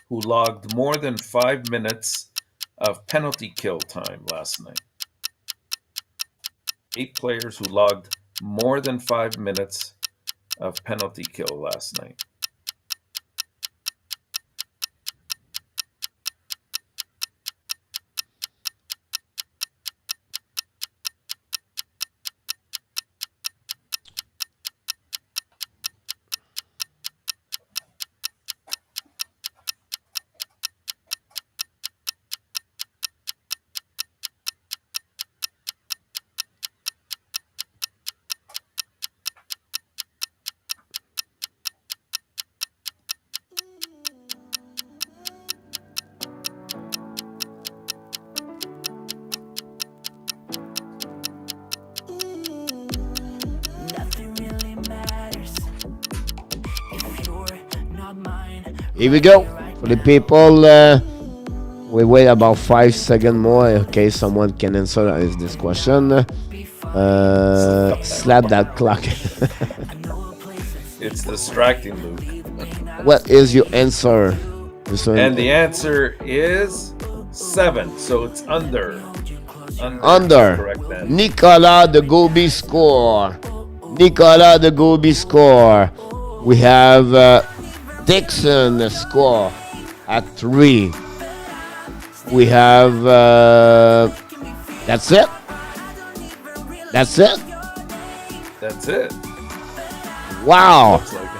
Speaker 3: who logged more than 5 minutes of penalty kill time last night. 8 players who logged more than 5 minutes of penalty kill last night.
Speaker 2: Here we go. For the people, we wait about 5 seconds more in case someone can answer this question. Slap that clock.
Speaker 3: It's distracting, Luke.
Speaker 2: What is your answer?
Speaker 3: And the answer is 7, so it's under.
Speaker 2: Under.
Speaker 3: Correct then.
Speaker 2: Nicolas the Gobi score. Nicolas the Gobi score. We have Dixon score at 3. We have that's it. That's it.
Speaker 3: That's it.
Speaker 2: Wow.
Speaker 3: Looks like it.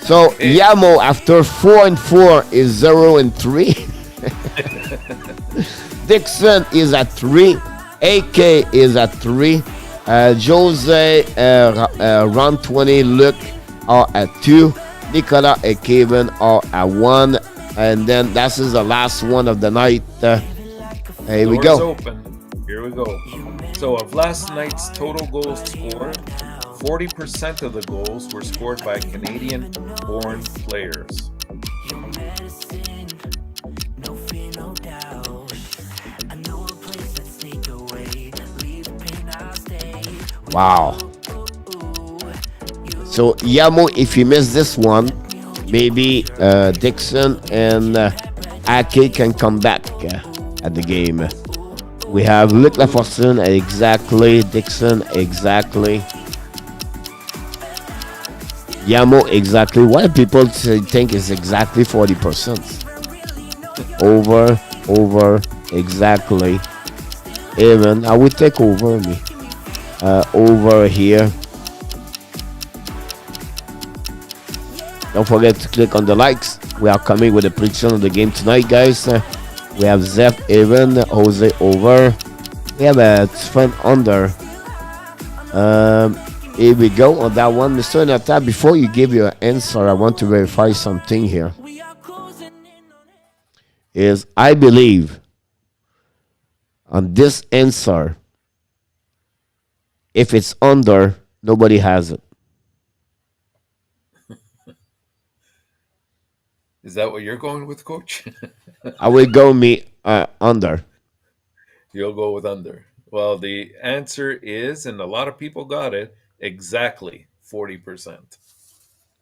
Speaker 2: So Yamo after 4 and 4 is 0 and 3. Dixon is at 3. AK is at 3. Jose, Ron 20, Luke are at 2. Nicolas and Kevin are at 1. And then that is the last one of the night. Here we
Speaker 3: Doors
Speaker 2: go.
Speaker 3: open. Here we go. So of last night's total goals scored, 40% of the goals were scored by Canadian-born players.
Speaker 2: Wow. So Yamo, if you miss this one, maybe Dixon and Ake can come back at the game. We have Luc Lafortune exactly, Dixon exactly, Yamo exactly. What do people think is exactly 40%? Over, exactly. Even I would take over me. Over here. Don't forget to click on the likes. We are coming with a prediction of the game tonight, guys. We have Zeph, Evan, Jose over. We have a friend under. Here we go on that one. Mr. ENORTAP, before you give your answer, I want to verify something here. Is I believe on this answer, if it's under, nobody has it.
Speaker 3: Is that what you're going with, Coach?
Speaker 2: I will go under.
Speaker 3: You'll go with under. Well, the answer is, and a lot of people got it, exactly 40%.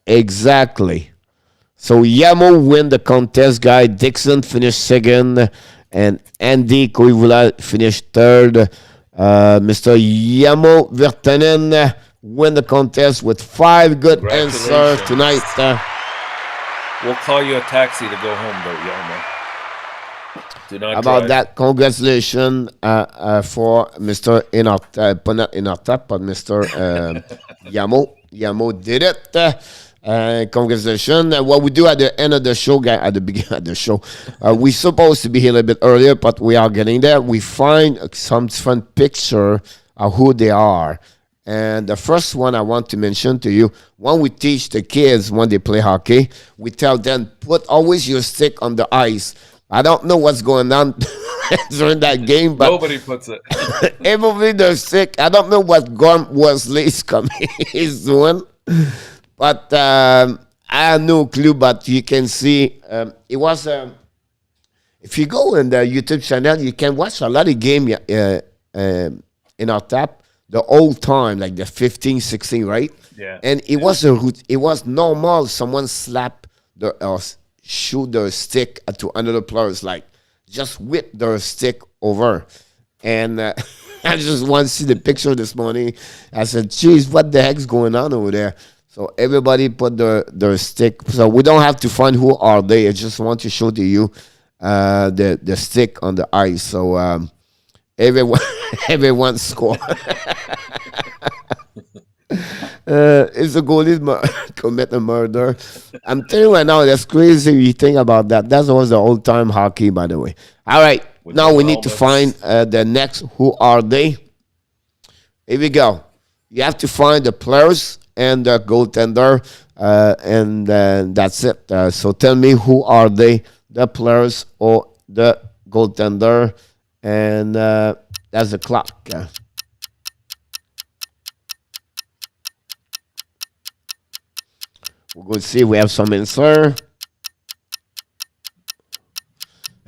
Speaker 2: Exactly. So Yamo win the contest, guy. Dixon finished second, and Andy Koivula finished third. Mr. Yamo Virtanen win the contest with 5 good answers tonight.
Speaker 3: We'll call you a taxi to go home, though, Yamo. Do not
Speaker 2: About
Speaker 3: drive.
Speaker 2: that, congratulations for Mr. ENORTAP, not ENORTAP, but Mr. Yamo. Yamo did it. Congratulations. What we do at the end of the show, guys, at the beginning of the show, we're supposed to be here a little bit earlier, but we are getting there. We find some fun picture of who they are. And the first one I want to mention to you, when we teach the kids when they play hockey, we tell them, put always your stick on the ice. I don't know what's going on during that game, but
Speaker 3: Nobody puts it.
Speaker 2: everybody does stick. I don't know what Gorm Wesley is doing, but I have no clue. But you can see it was. If you go in the YouTube channel, you can watch a lot of game in our tap. The old time, like the 15, 16, right?
Speaker 3: Yeah.
Speaker 2: And it was it was normal. Someone slap shoot their stick to another players, like just whip their stick over. And I just want to see the picture this morning. I said, "Geez, what the heck's going on over there?" So everybody put their stick. So we don't have to find who are they. I just want to show to you the stick on the ice. So everyone score. If the goalie commit a murder, I'm telling you right now, that's crazy. You think about that. That was the old time hockey, by the way. All right, now we need to find the next. Who are they? Here we go. You have to find the players and the goaltender, and that's it. So tell me, who are they? The players or the goaltender? And that's the clock. We're going to see if we have some answer.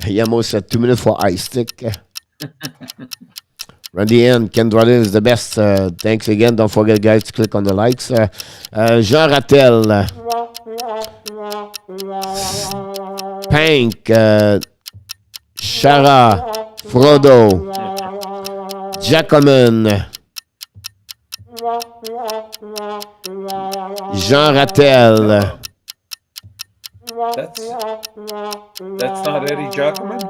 Speaker 2: Yamo said 2 minutes for ice stick. Randy and Ken Dryden is the best. Thanks again. Don't forget, guys, to click on the likes. Jean Rattel. Pank. Shara. Frodo. Jacoman. Jean Rattel.
Speaker 3: That's not Eddie Giacomin?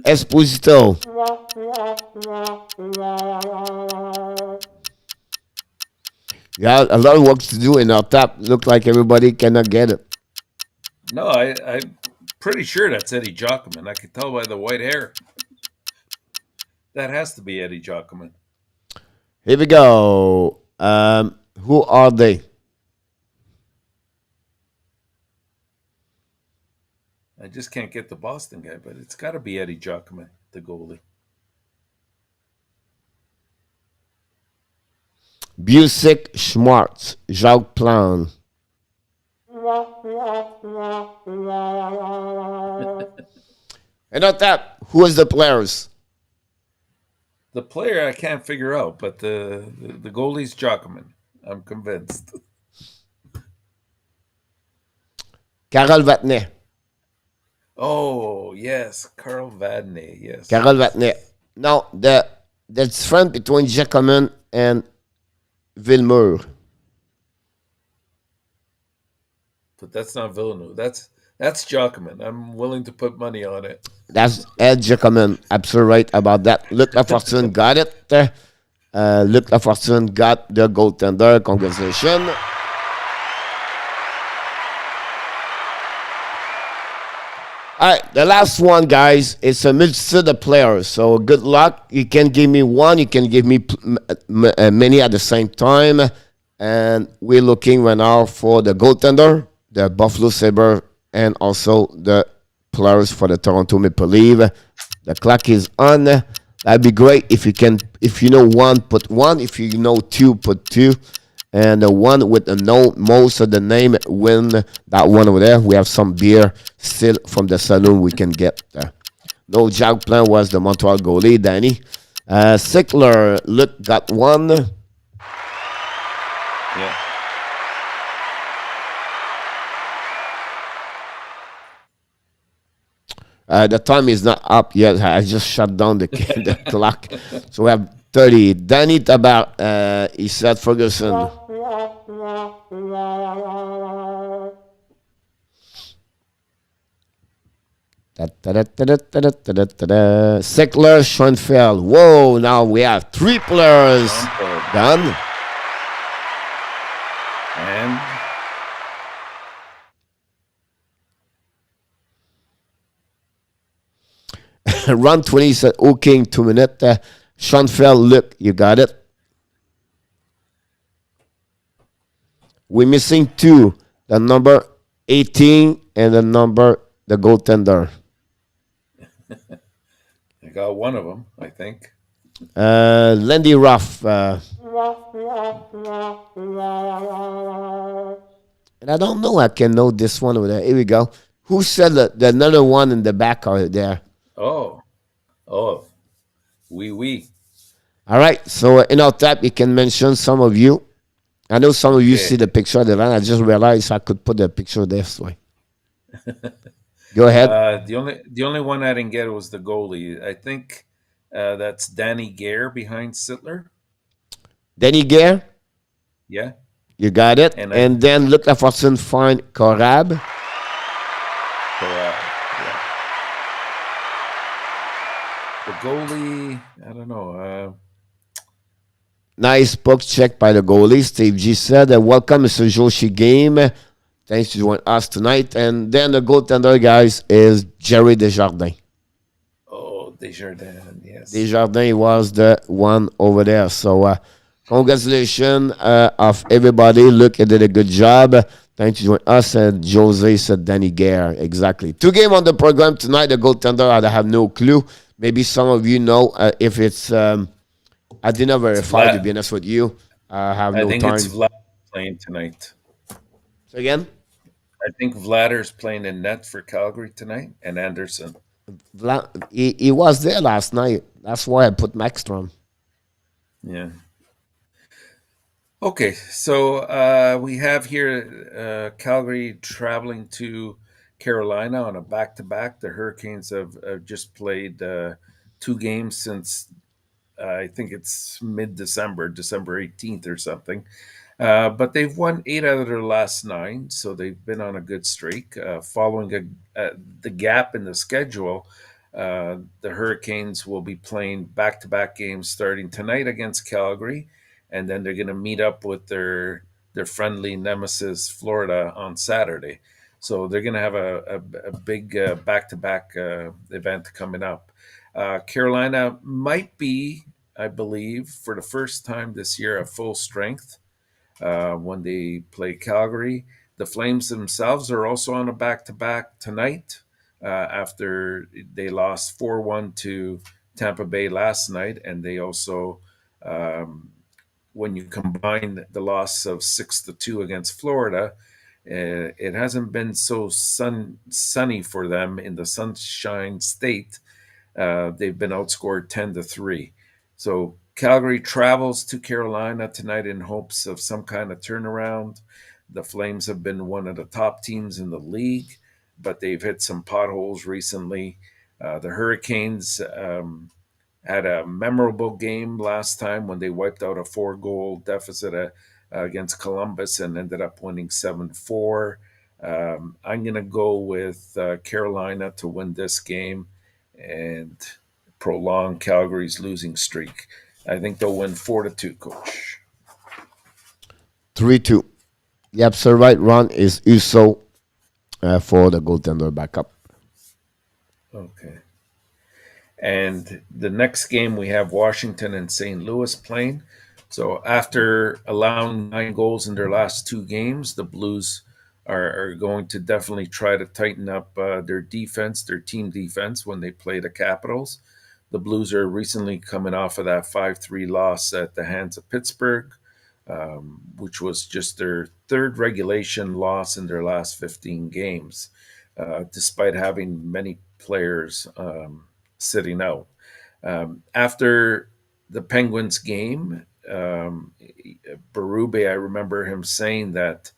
Speaker 2: Esposito. Yeah, a lot of work to do in our tap. Look like everybody cannot get it.
Speaker 3: No, I'm pretty sure that's Eddie Giacomin. I could tell by the white hair. That has to be Eddie Giacomin.
Speaker 2: Here we go. Who are they?
Speaker 3: I just can't get the Boston guy, but it's got to be Eddie Giacomin, the goalie.
Speaker 2: Busick, Schmartz, Jacques Plan. And on that, who is the players?
Speaker 3: The player I can't figure out, but the goalie's Giacomin. I'm convinced.
Speaker 2: Carol Vatnet.
Speaker 3: Oh, yes. Carl Vadney, yes.
Speaker 2: Carol Vatnet. Now, the difference between Giacomin and Villemur.
Speaker 3: But that's not Villeneuve. That's Giacomin. I'm willing to put money on it.
Speaker 2: That's Ed Giacomin. Absolutely right about that. Luc Lafortune got it. Luc Lafortune got the goaltender. Congratulations. All right, the last one, guys, it's a multitude of players. So good luck. You can give me one. You can give me many at the same time. And we're looking right now for the goaltender, the Buffalo Sabres, and also the players for the Toronto Maple Leafs. The clock is on. That'd be great if you can. If you know one, put one. If you know two, put two. And the one with the most of the name win that one over there. We have some beer still from the saloon we can get there. No, Jacques Plan was the Montreal goalie, Danny. Sickler, Luc got one.
Speaker 3: Yeah.
Speaker 2: The time is not up yet. I just shut down the clock. So we have 30. Danny Tabar, he said Ferguson. Sickler, Schoenfeld. Whoa, now we have three players done.
Speaker 3: And
Speaker 2: Run 20 said, okay, 2 minutes. Schoenfeld, look, you got it. We're missing two. The number 18 and the goaltender.
Speaker 3: I got one of them, I think.
Speaker 2: Lindy Ruff. And I don't know. I can know this one over there. Here we go. Who said the another one in the back are there?
Speaker 3: Oh, oui.
Speaker 2: All right. So in our tap, you can mention some of you. I know some of you see the picture of the van. I just realized I could put the picture this way. Go ahead.
Speaker 3: The only one I didn't get was the goalie. I think that's Danny Gare behind Sittler.
Speaker 2: Danny Gare.
Speaker 3: Yeah.
Speaker 2: You got it. And then look at Fortune find Corab.
Speaker 3: Yeah. The goalie, I don't know.
Speaker 2: Nice book check by the goalie. Steve G said, welcome, Mr. Joshi Game. Thanks for joining us tonight. And then the goaltender, guys, is Jerry Desjardins.
Speaker 3: Oh, Desjardins, yes.
Speaker 2: Desjardins was the one over there. So, congratulations of everybody. Look, you did a good job. Thanks for joining us. And Jose said Danny Gare. Exactly. 2 games on the program tonight. The goaltender, I have no clue. Maybe some of you know if it's... I did not verify, to be honest with you. I have no time.
Speaker 3: I think it's Vlad playing tonight.
Speaker 2: So again?
Speaker 3: I think Vladder's playing in net for Calgary tonight, and Anderson.
Speaker 2: He was there last night. That's why I put Maxstrom.
Speaker 3: Yeah. Okay, so we have here Calgary traveling to Carolina on a back-to-back. The Hurricanes have just played 2 games since I think it's mid-December, December 18th or something. But they've won 8 out of their last 9, so they've been on a good streak. Following the gap in the schedule, the Hurricanes will be playing back-to-back games starting tonight against Calgary, and then they're going to meet up with their friendly nemesis, Florida, on Saturday. So they're going to have a big back-to-back event coming up. Carolina might be, I believe, for the first time this year, at full strength when they play Calgary. The Flames themselves are also on a back-to-back tonight after they lost 4-1 to Tampa Bay last night, and they also, when you combine the loss of 6-2 against Florida, it hasn't been so sunny for them in the Sunshine State. They've been outscored 10-3. So Calgary travels to Carolina tonight in hopes of some kind of turnaround. The Flames have been one of the top teams in the league, but they've hit some potholes recently. The Hurricanes had a memorable game last time when they wiped out a 4-goal deficit against Columbus and ended up winning 7-4. I'm going to go with Carolina to win this game and prolong Calgary's losing streak. I think they'll win 4-2, Coach.
Speaker 2: 3-2. Yep, so right run is Uso for the goaltender backup.
Speaker 3: Okay. And the next game we have Washington and St. Louis playing. So after allowing 9 goals in their last 2 games, the Blues are going to definitely try to tighten up their defense, their team defense, when they play the Capitals. The Blues are recently coming off of that 5-3 loss at the hands of Pittsburgh, which was just their 3rd regulation loss in their last 15 games, despite having many players sitting out. After the Penguins game, Berube, I remember him saying that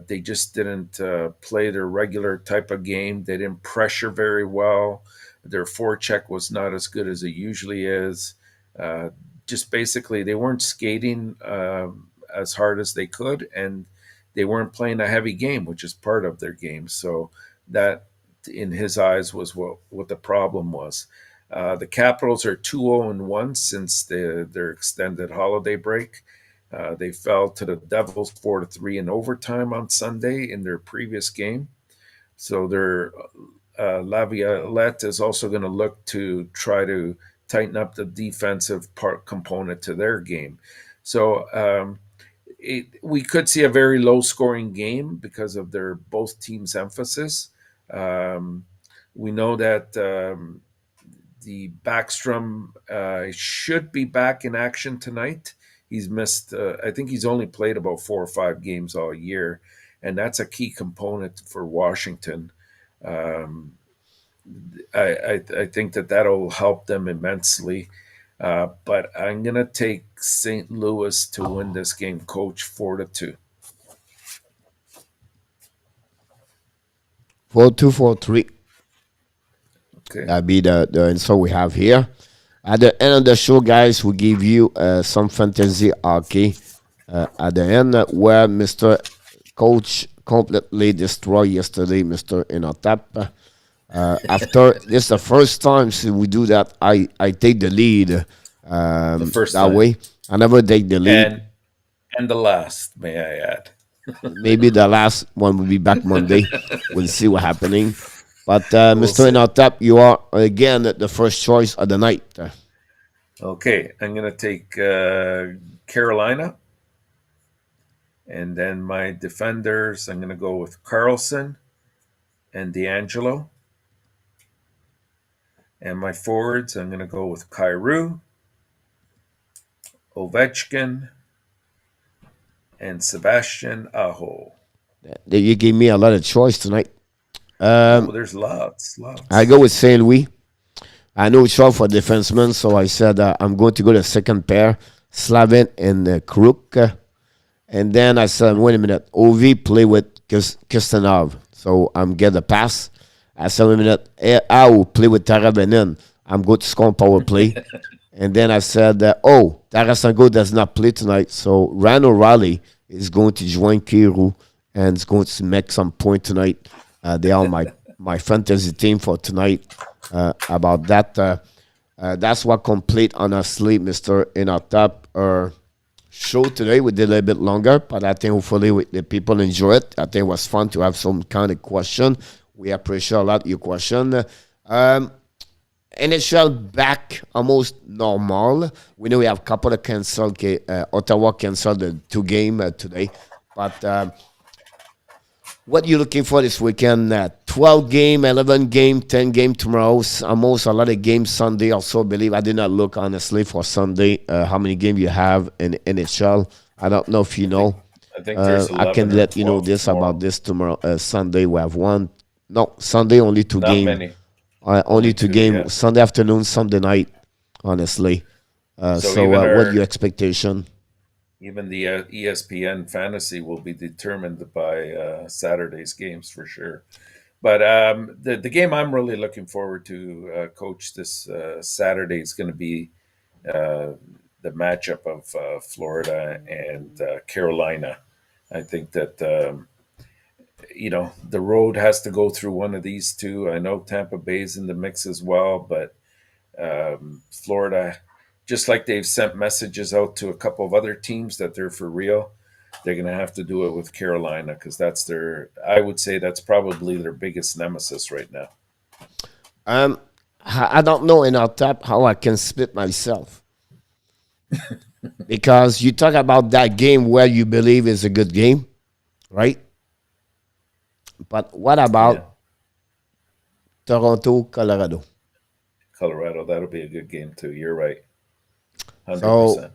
Speaker 3: they just didn't play their regular type of game. They didn't pressure very well. Their forecheck was not as good as it usually is. Just basically, they weren't skating as hard as they could, and they weren't playing a heavy game, which is part of their game. So that, in his eyes, was what the problem was. The Capitals are 2-0-1 since their extended holiday break. They fell to the Devils 4-3 in overtime on Sunday in their previous game. So their Laviolette is also going to look to try to tighten up the defensive part component to their game. So we could see a very low-scoring game because of their both teams' emphasis. We know that the Backstrom should be back in action tonight. He's missed, I think he's only played about 4 or 5 games all year, and that's a key component for Washington. I think that'll help them immensely. But I'm going to take St. Louis to win this game, Coach, 4-2.
Speaker 2: 4-2, 4-3.
Speaker 3: Okay.
Speaker 2: That'd be the answer we have here. At the end of the show, guys, we give you some fantasy hockey at the end, where Mr. Coach completely destroyed yesterday, Mr. ENORTAP. After this, the first time we do that, I take the lead
Speaker 3: The first
Speaker 2: that
Speaker 3: time.
Speaker 2: way. I never take the lead.
Speaker 3: And the last, may I add.
Speaker 2: Maybe the last one will be back Monday. We'll see what's happening. But Mr.
Speaker 3: see.
Speaker 2: ENORTAP, you are again the first choice of the night.
Speaker 3: Okay, I'm going to take Carolina. And then my defenders, I'm going to go with Carlson and D'Angelo. And my forwards, I'm going to go with Kyrou, Ovechkin, and Sebastian Aho.
Speaker 2: You gave me a lot of choice tonight.
Speaker 3: There's lots.
Speaker 2: I go with Saint Louis. I know it's short for defensemen, so I said I'm going to go to second pair, Slavin and Kruk. And then I said, wait a minute, OV play with Kistanov, so I'm get a pass. I said, wait a minute, I will play with Tarabanen. I'm going to score power play. And then I said, Tarasenko does not play tonight, so Ryan O'Reilly is going to join Kiru and is going to make some point tonight. They are my fantasy team for tonight. About that, that's what complete, honestly, Mr. ENORTAP show today. We did a little bit longer, but I think hopefully the people enjoy it. I think it was fun to have some kind of question. We appreciate a lot your question. NHL back almost normal. We know we have a couple of canceled. Ottawa canceled the 2 game today, but what are you looking for this weekend? 12 game, 11 game, 10 game tomorrow. Almost a lot of games Sunday. Also, believe I did not look honestly for Sunday. How many games you have in NHL? I don't know if you know.
Speaker 3: I think there's
Speaker 2: I can let you know this
Speaker 3: tomorrow.
Speaker 2: about this tomorrow. Sunday we have one. No, Sunday only 2
Speaker 3: Not
Speaker 2: games.
Speaker 3: many.
Speaker 2: Only 2 games.
Speaker 3: yeah.
Speaker 2: Sunday afternoon, Sunday night. Honestly. So
Speaker 3: even
Speaker 2: what
Speaker 3: our-
Speaker 2: your expectation?
Speaker 3: Even the ESPN fantasy will be determined by Saturday's games for sure. But the game I'm really looking forward to, Coach, this Saturday is going to be the matchup of Florida and Carolina. I think that, the road has to go through one of these two. I know Tampa Bay's in the mix as well, but Florida, just like they've sent messages out to a couple of other teams that they're for real, they're going to have to do it with Carolina because I would say that's probably their biggest nemesis right now.
Speaker 2: I don't know in our tap how I can split myself. Because you talk about that game where you believe is a good game, right? But what about Toronto, Colorado?
Speaker 3: Colorado, that'll be a good game too. You're right. 100%.
Speaker 2: So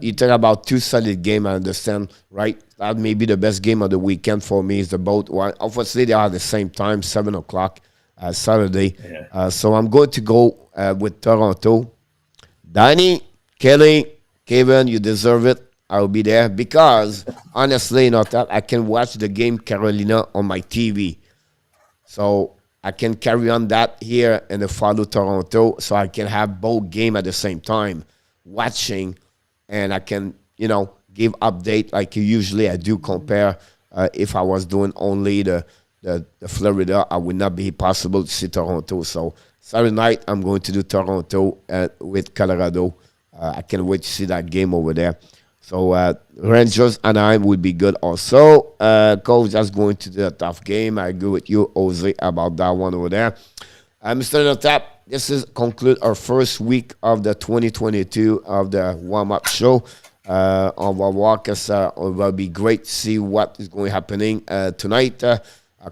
Speaker 2: you talk about 2 solid games, I understand, right? That may be the best game of the weekend for me is the both one. Obviously, they are at the same time, 7 o'clock Saturday.
Speaker 3: Yeah.
Speaker 2: So I'm going to go with Toronto. Danny, Kelly, Kevin, you deserve it. I'll be there because, honestly, I can watch the game Carolina on my TV. So I can carry on that here and follow Toronto so I can have both games at the same time watching, and I can, give update like usually I do compare. If I was doing only the Florida, I would not be possible to see Toronto. So Saturday night, I'm going to do Toronto with Colorado. I can't wait to see that game over there. So Rangers Anaheim would be good also. Coach, just going to do a tough game. I agree with you, Jose, about that one over there. Mr. ENORTAP, this is conclude our first week of the 2022 of the warm-up show. On our walk, it will be great to see what is going happening tonight. A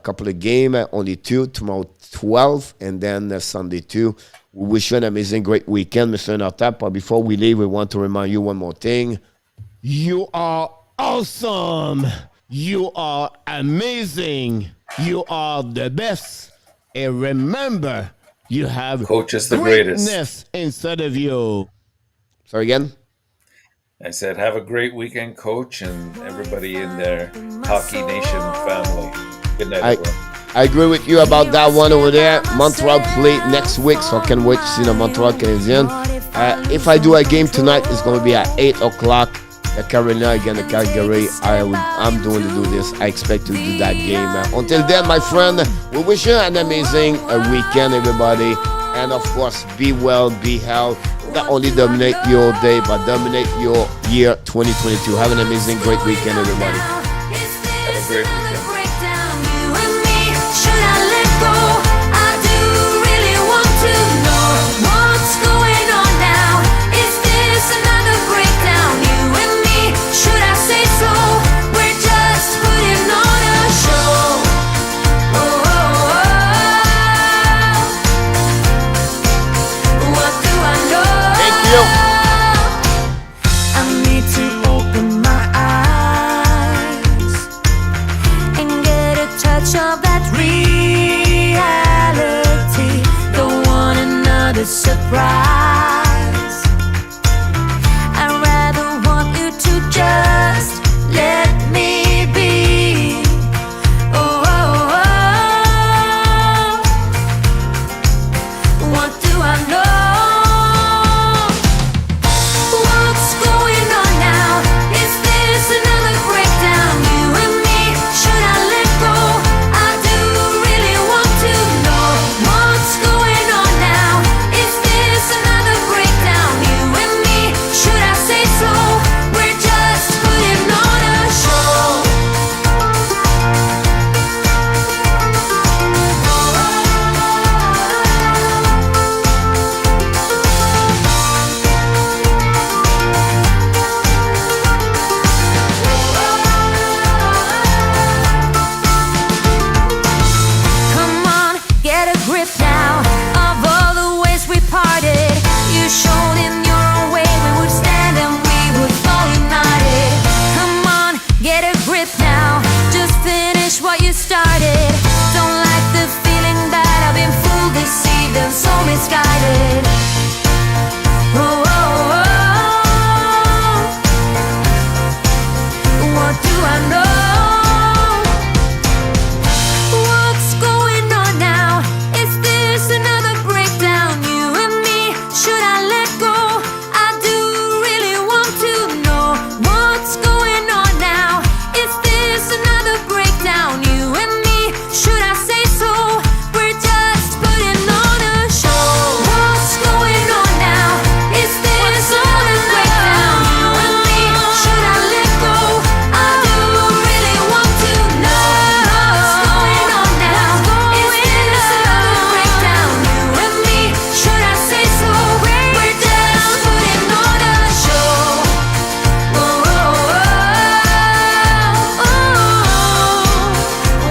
Speaker 2: couple of games, only 2, tomorrow 12, and then Sunday 2. We wish you an amazing, great weekend, Mr. ENORTAP. But before we leave, we want to remind you one more thing.
Speaker 4: You are awesome. You are amazing. You are the best. And remember, you have
Speaker 3: Coach is the greatest.
Speaker 4: greatness inside of you.
Speaker 2: Sorry again?
Speaker 3: I said, have a great weekend, Coach, and everybody in their Hockey Nation family. Good night, everyone.
Speaker 2: I agree with you about that one over there. Montreal play next week, so I can't wait to see the Montreal Canadiens. If I do a game tonight, it's going to be at 8 o'clock. The Carolina against the Calgary. I'm doing to do this. I expect to do that game. Until then, my friend, we wish you an amazing weekend, everybody. And of course, be well, be healthy. Not only dominate your day, but dominate your year 2022. Have an amazing, great weekend, everybody.
Speaker 3: Have a great weekend.
Speaker 1: Should I let go? I do really want to know what's going on now. Is this another breakdown? You and me, should I say so? We're just putting on a show. Oh, oh, oh. What do I know?
Speaker 2: Thank you.
Speaker 1: I need to open my eyes and get a touch of that real. a surprise. I'd rather want you to just let me be. Oh, oh, oh. What do I know? What's going on now? Is this another breakdown? You and me, should I let go? I do really want to know what's going on now. Is this another breakdown? You and me, should I say so? We're just putting on a show. Come on, get a grip now.